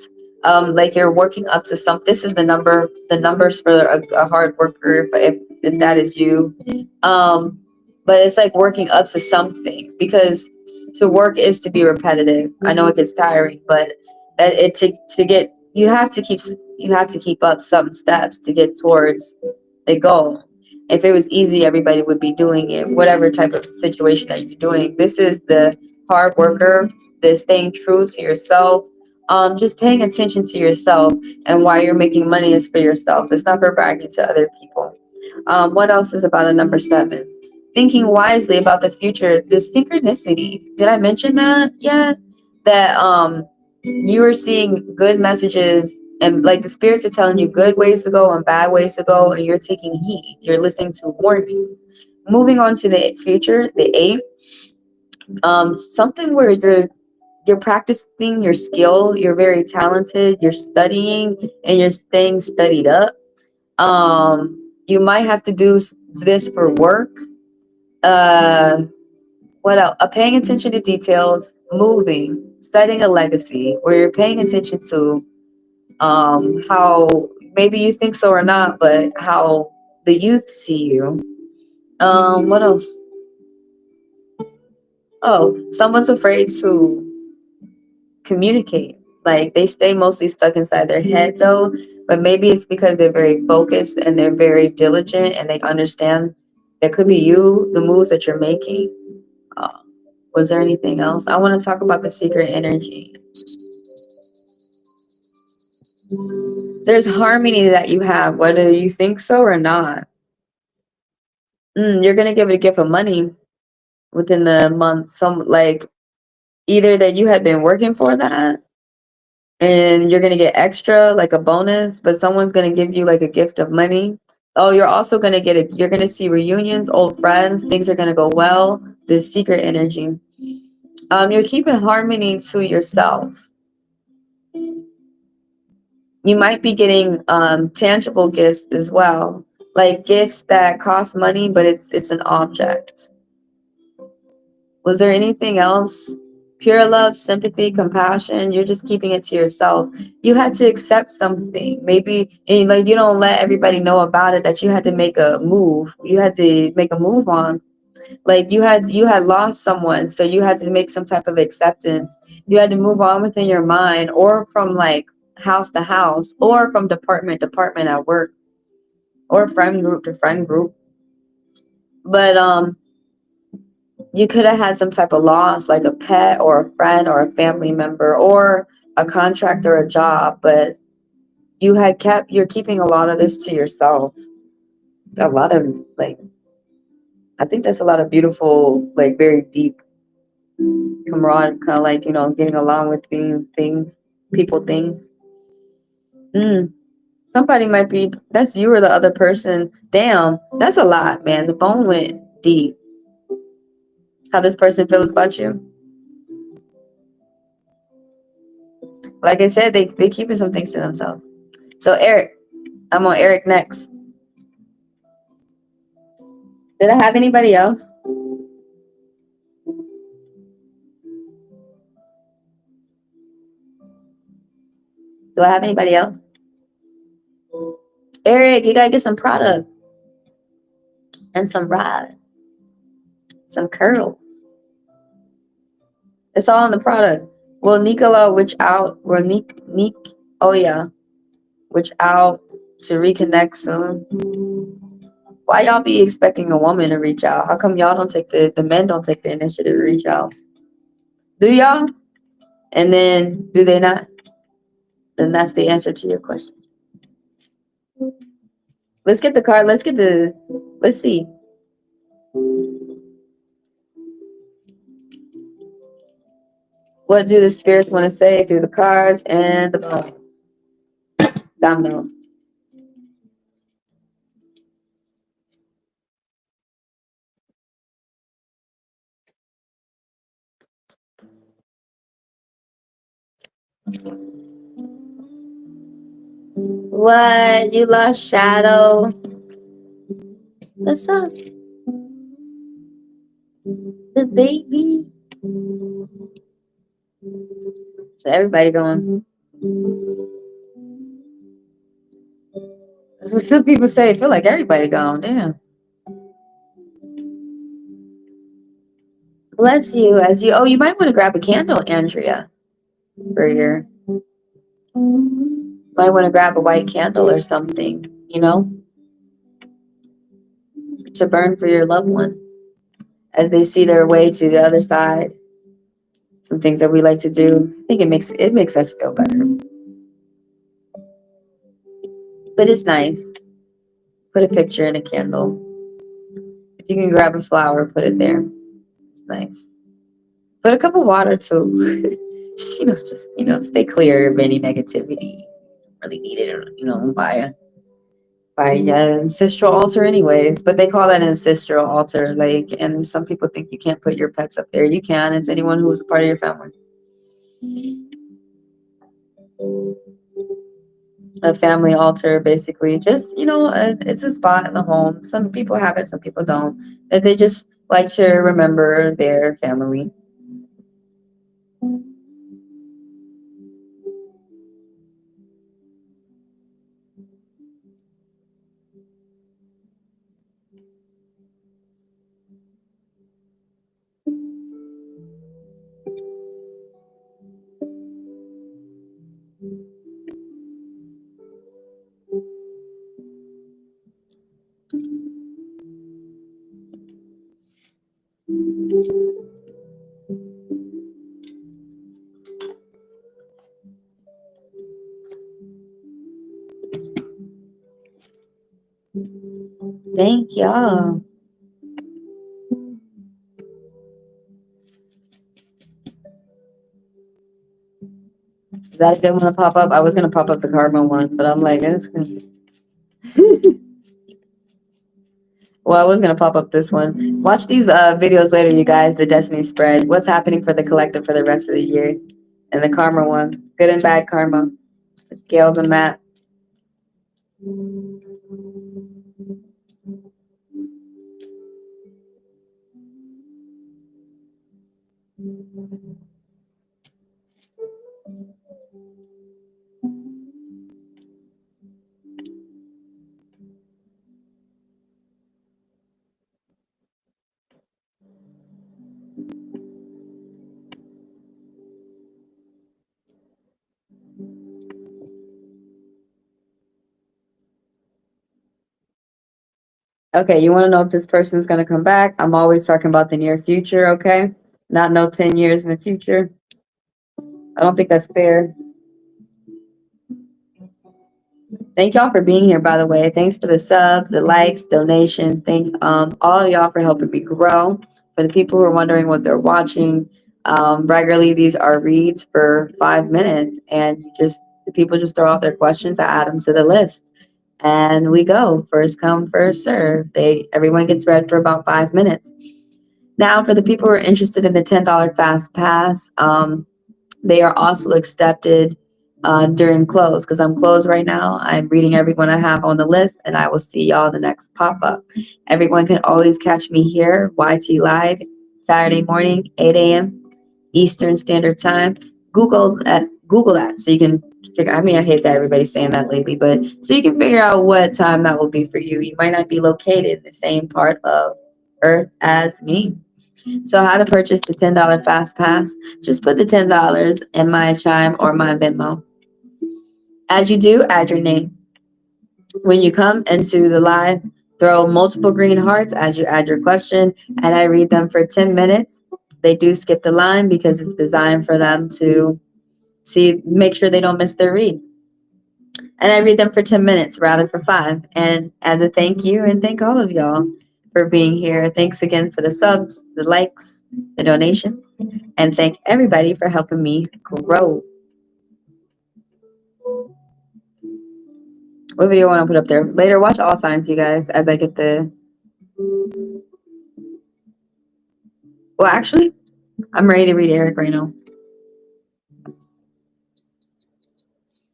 Like, you're working up to something. This is the numbers for a hard worker, but if that is you. But it's like working up to something, because to work is to be repetitive. I know it gets tiring, but that it to get you have to keep up some steps to get towards the goal. If it was easy, everybody would be doing it. Whatever type of situation that you're doing, this is the hard worker, the staying true to yourself, just paying attention to yourself, and why you're making money is for yourself. It's not for bragging to other people. What else is about a number 7? Thinking wisely about the future. The synchronicity. Did I mention that yet? That you are seeing good messages, and like the spirits are telling you good ways to go and bad ways to go, and you're taking heed. You're listening to warnings. Moving on to the future, the 8. Something where you're practicing your skill, you're very talented, you're studying, and you're staying studied up. You might have to do this for work. uh what else? Paying attention to details, moving, setting a legacy, where you're paying attention to how, maybe you think so or not, but how the youth see you. What else? Oh, someone's afraid to communicate. Like, they stay mostly stuck inside their head though, but maybe it's because they're very focused and they're very diligent, and they understand that could be you, the moves that you're making. uh, was there anything else? I want to talk about the secret energy. There's harmony that you have, whether you think so or not. You're gonna give a gift of money within the month. Some, like, either that you had been working for that, and you're gonna get extra, like a bonus, but someone's gonna give you like a gift of money. Oh, you're also gonna get you're gonna see reunions, old friends, things are gonna go well. This secret energy. You're keeping harmony to yourself. You might be getting tangible gifts as well, like gifts that cost money, but it's an object. Was there anything else? Pure love, sympathy, compassion. You're just keeping it to yourself. You had to accept something. Maybe, and like, you don't let everybody know about it, that you had to make a move. You had to make a move on. Like, you had lost someone, so you had to make some type of acceptance. You had to move on within your mind, or from like house to house, or from department to department at work, or friend group to friend group. But you could have had some type of loss, like a pet or a friend or a family member or a contract or a job, but you're keeping a lot of this to yourself. A lot of, like, I think that's a lot of beautiful, like, very deep camaraderie, kind of like, getting along with things, people, things. Somebody might be, that's you or the other person. Damn, that's a lot, man. The bone went deep. How this person feels about you. Like I said, they keeping some things to themselves. So Eric, I'm on Eric next. Did I have anybody else? Do I have anybody else? Eric, you gotta get some product and some ride, some curls. It's all in the product. Will Nicola witch out? Will Nick? Oh yeah, witch out to reconnect soon. Why y'all be expecting a woman to reach out? How come y'all don't take the men don't take the initiative to reach out? Do y'all? And then do they not? Then that's the answer to your question. Let's get the card. Let's see. What do the spirits want to say through the cards and the dominoes? What? You lost Shadow? What's up? The baby? So everybody going. That's what some people say. I feel like everybody gone. Damn. Bless you as you. Oh, you might want to grab a candle, Andrea, for your. Might want to grab a white candle or something, to burn for your loved one as they see their way to the other side, some things that we like to do. I think it makes us feel better. But it's nice. Put a picture in a candle. If you can grab a flower, put it there. It's nice. Put a cup of water too. just stay clear of any negativity. Really need it, by ancestral altar anyways, but they call that an ancestral altar, like, and some people think you can't put your pets up there. You can. It's anyone who's a part of your family. A family altar, basically, just it's a spot in the home. Some people have it, some people don't, that they just like to remember their family. Thank y'all. Is that a good one to pop up? I was gonna pop up the karma one, but I'm like, it's gonna... Well, I was gonna pop up this one. Watch these videos later, you guys. The destiny spread. What's happening for the collective for the rest of the year, and the karma one. Good and bad karma. Scales and Matt. Okay, you want to know if this person's gonna come back? I'm always talking about the near future. Okay, not no 10 years in the future. I don't think that's fair. Thank y'all for being here, by the way. Thanks for the subs, the likes, donations. Thank all of y'all for helping me grow. For the people who are wondering what they're watching, regularly these are reads for 5 minutes, and the people just throw out their questions. I add them to the list, and we go first come first serve. Everyone gets read for about 5 minutes. Now, for the people who are interested in the $10 fast pass, they are also accepted during close, because I'm closed right now. I'm reading everyone I have on the list, and I will see y'all in the next pop-up. Everyone can always catch me here, YT Live, Saturday morning, 8 a.m. Eastern Standard Time. Google that so you can figure. I mean, I hate that everybody's saying that lately, but so you can figure out what time that will be for you. You might not be located in the same part of Earth as me. So how to purchase the $10 fast pass? Just put the $10 in my Chime or my Venmo. As you do, add your name. When you come into the live, throw multiple green hearts as you add your question, and I read them for 10 minutes. They do skip the line because it's designed for them to make sure they don't miss their read. And I read them for 10 minutes rather for 5. And as a thank you, and thank all of y'all for being here. Thanks again for the subs, the likes, the donations, and thank everybody for helping me grow. What video I want to put up there? Later, watch all signs, you guys, as I get the... Well, actually, I'm ready to read Eric right now.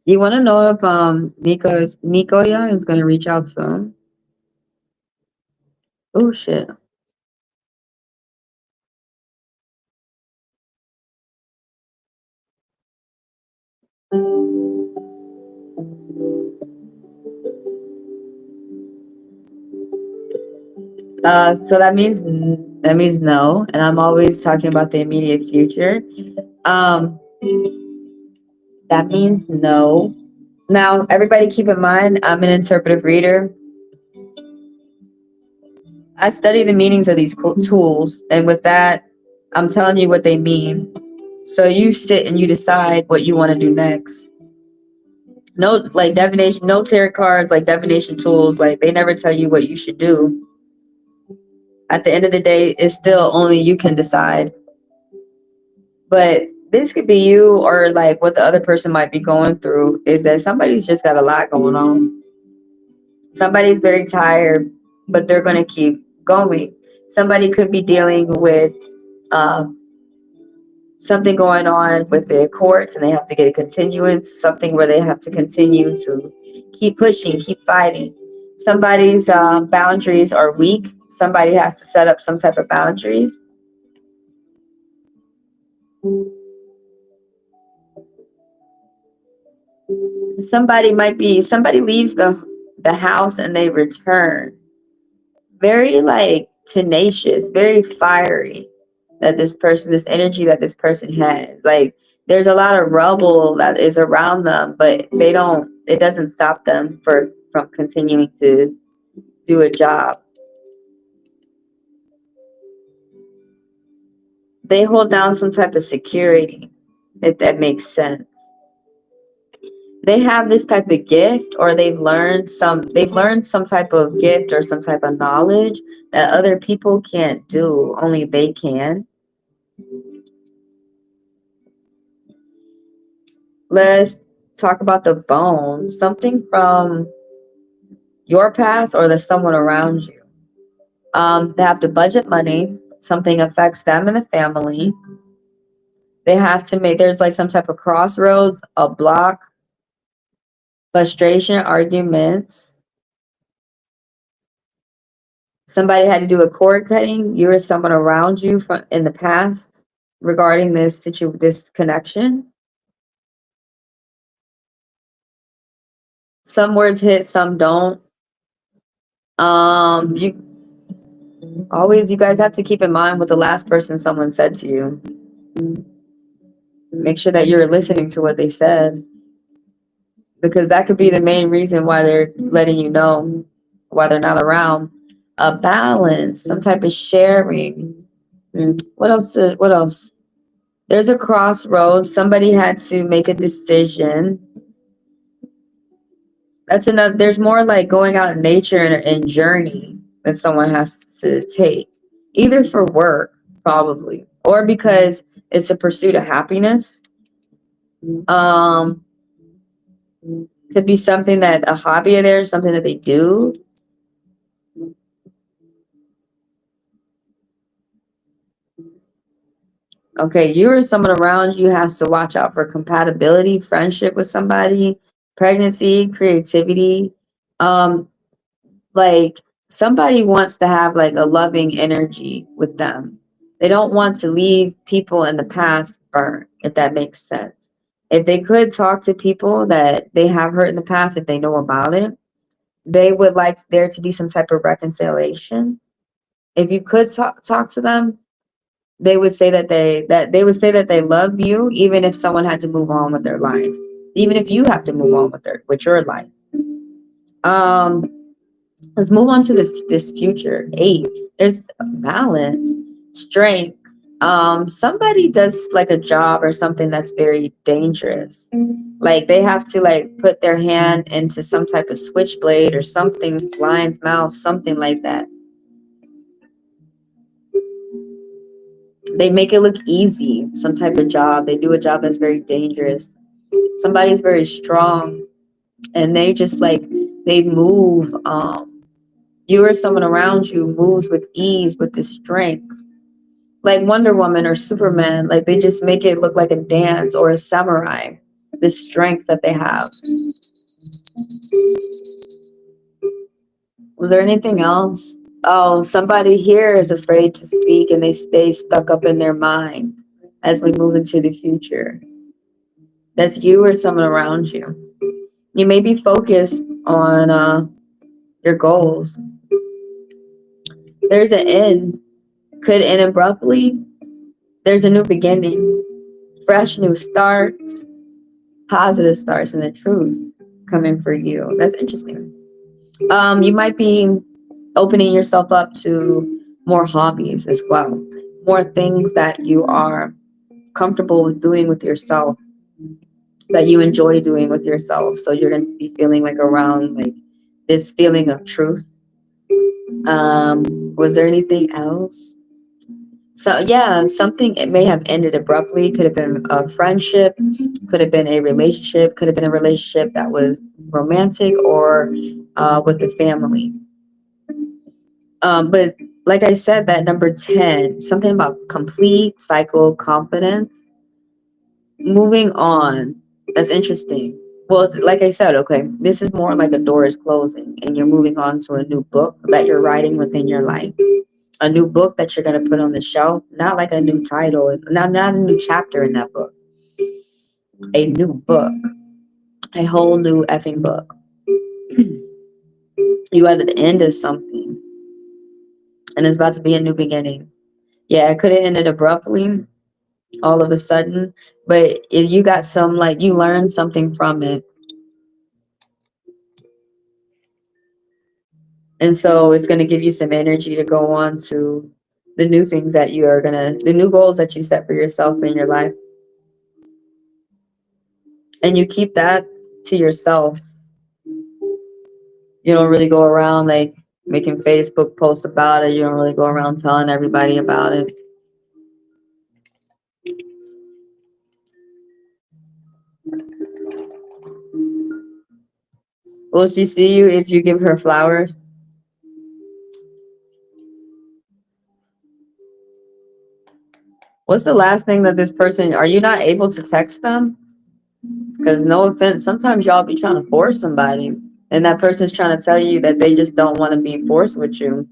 You want to know if Nicoya is going to reach out to him? Oh, shit. So that means no, and I'm always talking about the immediate future. That means no. Now, everybody keep in mind, I'm an interpretive reader. I study the meanings of these tools, and with that, I'm telling you what they mean. So you sit and you decide what you want to do next. No, like divination, no tarot cards, like divination tools, like they never tell you what you should do. At the end of the day, it's still only you can decide. But this could be you, or like what the other person might be going through is that somebody's just got a lot going on. Somebody's very tired, but they're going to keep going. Somebody could be dealing with uh, something going on with the courts and they have to get a continuance, something where they have to continue to keep pushing, keep fighting. Somebody's boundaries are weak. Somebody has to set up some type of boundaries. Somebody leaves the house and they return. Very like tenacious, very fiery. That this energy that this person has. Like there's a lot of rubble that is around them, but it doesn't stop them from continuing to do a job. They hold down some type of security, if that makes sense. They have this type of gift, or they've learned some type of gift or some type of knowledge that other people can't do, only they can. Let's talk about the bone. Something from your past or the someone around you. They have to budget money. Something affects them and the family. They have to make, there's like some type of crossroads, a block, frustration, arguments. Somebody had to do a cord cutting. You or someone around you from in the past regarding this connection. Some words hit, some don't. You guys have to keep in mind what the last person someone said to you. Make sure that you're listening to what they said, because that could be the main reason why they're letting you know why they're not around. A balance, some type of sharing. What else? What else? There's a crossroads. Somebody had to make a decision. That's another. There's more like going out in nature and journey that someone has to take, either for work, probably, or because it's a pursuit of happiness. Um, could be something that a hobby of theirs, something that they do. Okay, you or someone around you has to watch out for compatibility, friendship with somebody, pregnancy, creativity. Um, like somebody wants to have like a loving energy with them. They don't want to leave people in the past burnt, if that makes sense. If they could talk to people that they have hurt in the past, if they know about it, they would like there to be some type of reconciliation. If you could talk to them, they would say that they love you, even if someone had to move on with their life, even if you have to move on with your life. Um, let's move on to this future. 8. There's balance, strength. Somebody does like a job or something that's very dangerous. Like they have to like put their hand into some type of switchblade or something, lion's mouth, something like that. They make it look easy, some type of job. They do a job that's very dangerous. Somebody's very strong and they just like they move. You or someone around you moves with ease, with the strength. Like Wonder Woman or Superman, like they just make it look like a dance, or a samurai, the strength that they have. Was there anything else? Oh, somebody here is afraid to speak and they stay stuck up in their mind as we move into the future. That's you or someone around you. You may be focused on your goals. There's an end. Could end abruptly. There's a new beginning. Fresh new starts. Positive starts, and the truth coming for you. That's interesting. You might be opening yourself up to more hobbies as well. More things that you are comfortable with doing with yourself, that you enjoy doing with yourself. So you're going to be feeling like around like this feeling of truth. Was there anything else? So yeah, something, it may have ended abruptly. Could have been a friendship, could have been a relationship, could have been a relationship that was romantic or with the family. But like I said, that number 10, something about complete cycle confidence. Moving on. That's interesting. Well, like I said, okay, this is more like a door is closing and you're moving on to a new book that you're writing within your life. A new book that you're going to put on the shelf, not like a new title, not a new chapter in that book. A new book, a whole new effing book. You are at the end of something and it's about to be a new beginning. Yeah, it could have ended abruptly all of a sudden, but you got some, like, you learned something from it. And so it's going to give you some energy to go on to the new things that you are going to, the new goals that you set for yourself in your life. And you keep that to yourself. You don't really go around like making Facebook posts about it. You don't really go around telling everybody about it. Will she see you if you give her flowers? What's the last thing that this person, are you not able to text them? Because no offense, sometimes y'all be trying to force somebody and that person's trying to tell you that they just don't want to be forced with you.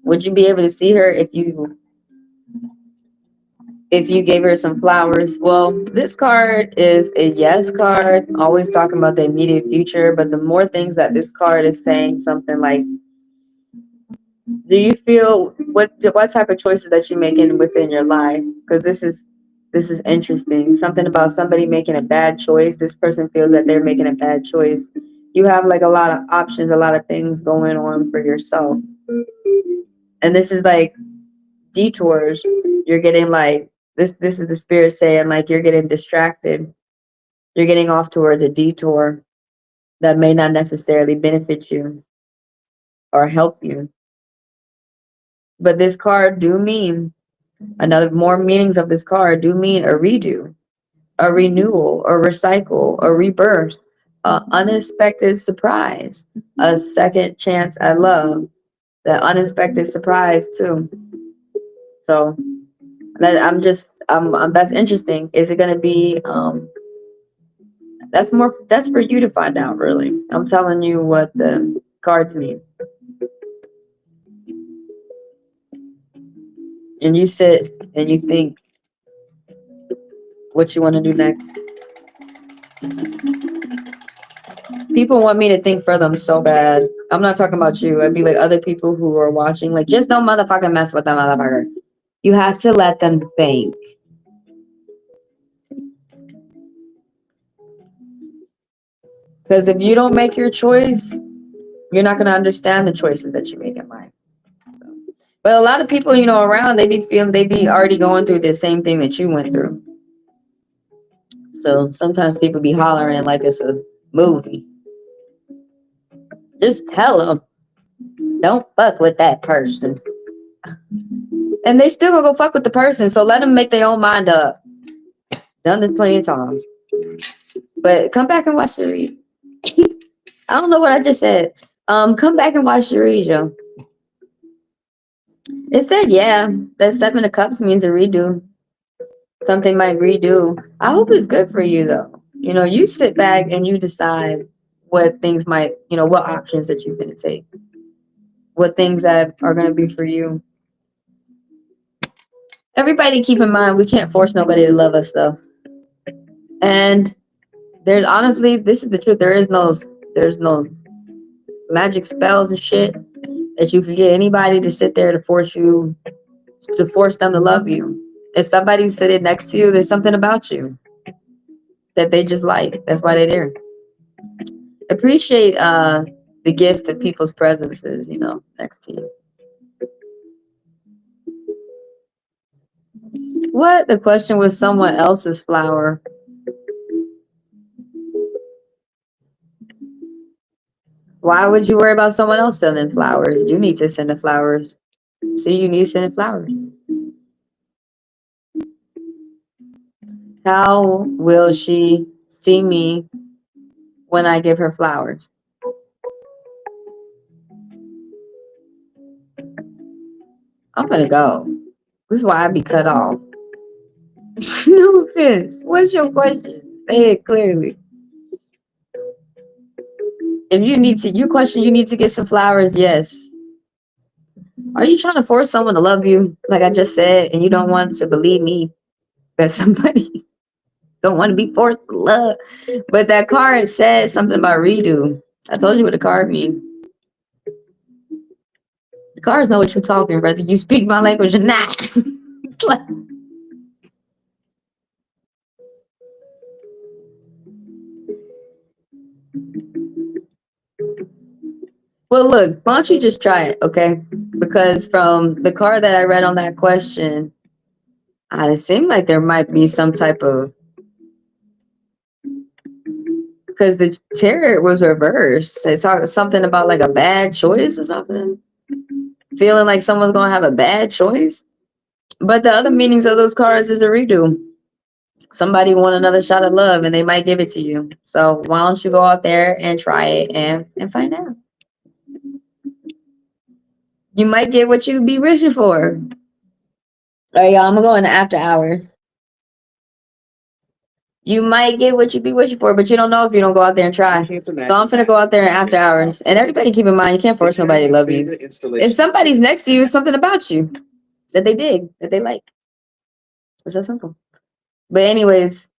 Would you be able to see her if you gave her some flowers? Well, this card is a yes card, always talking about the immediate future, but the more things that this card is saying, something like, do you feel, what type of choices that you're making within your life? Because this is interesting. Something about somebody making a bad choice. This person feels that they're making a bad choice. You have like a lot of options, a lot of things going on for yourself. And this is like detours. You're getting like, this is the spirit saying like you're getting distracted. You're getting off towards a detour that may not necessarily benefit you or help you. But this card do mean, another more meanings of this card do mean a redo, a renewal, a recycle, a rebirth, an unexpected surprise, a second chance at love, the unexpected surprise too. So that that's interesting. Is it going to be that's for you to find out, really. I'm telling you what the cards mean. And you sit and you think what you want to do next. People want me to think for them so bad. I'm not talking about you. I'd be like other people who are watching, like, just don't motherfucking mess with that motherfucker. You have to let them think. Because if you don't make your choice, you're not going to understand the choices that you make in life. But a lot of people, around, they be already going through the same thing that you went through. So sometimes people be hollering like it's a movie. Just tell them, don't fuck with that person. And they still gonna go fuck with the person. So let them make their own mind up. Done this plenty of times. But come back and watch the read. I don't know what I just said. Come back and watch the read, yo. It said, yeah, that 7 of Cups means a redo. Something might redo. I hope it's good for you, though. You sit back and you decide what things might, what options that you're going to take. What things that are going to be for you. Everybody keep in mind, we can't force nobody to love us, though. And there's honestly, this is the truth. There's no magic spells and shit that you can get anybody to sit there to force them to love you. If somebody's sitting next to you, there's something about you that they just like. That's why they're there. Appreciate the gift of people's presences, next to you. What? The question was someone else's flower. Why would you worry about someone else sending flowers? You need to send the flowers. See, you need to send the flowers. How will she see me when I give her flowers? I'm gonna go. This is why I be cut off. No offense. What's your question? Say it clearly. If you need to, you question, you need to get some flowers. Yes. Are you trying to force someone to love you, like I just said, and you don't want to believe me that somebody don't want to be forced to love? But that card said something about redo. I told you what the card means. The cards know what you're talking, whether you speak my language or not. Well, look, why don't you just try it, okay? Because from the card that I read on that question, it seemed like there might be some type of, because the tarot was reversed. It talked something about like a bad choice or something. Feeling like someone's gonna have a bad choice. But the other meanings of those cards is a redo. Somebody want another shot of love and they might give it to you. So why don't you go out there and try it and find out? You might get what you be wishing for. All right, y'all, I'm gonna go in the after hours. You might get what you be wishing for, but you don't know if you don't go out there and try. So I'm finna go out there in after hours. And everybody keep in mind, you can't force nobody to love you. If somebody's next to you, something about you that they dig, that they like. It's that simple. But anyways,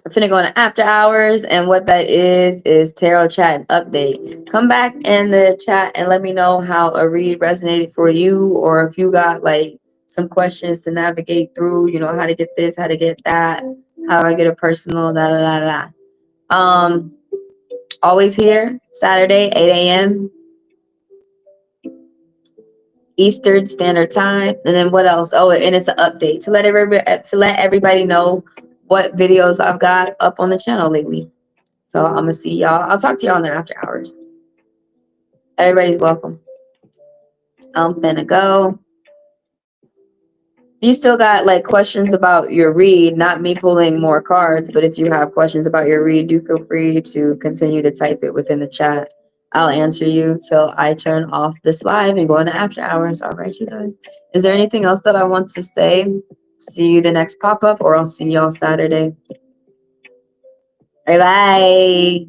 I'm finna go into after hours, and what that is tarot chat update. Come back in the chat and let me know how a read resonated for you, or if you got like some questions to navigate through, you know, how to get this, how to get that, how do I get a personal, da da da da. Always here, Saturday, 8 a.m. Eastern Standard Time. And then what else? Oh, and it's an update to let everybody know what videos I've got up on the channel lately. So I'm gonna see y'all. I'll talk to y'all in the after hours. Everybody's welcome. I'm finna go. If you still got like questions about your read, not me pulling more cards, but if you have questions about your read, do feel free to continue to type it within the chat. I'll answer you till I turn off this live and go into after hours. All right, you guys. Is there anything else that I want to say? See you the next pop-up, or I'll see y'all Saturday. Bye bye.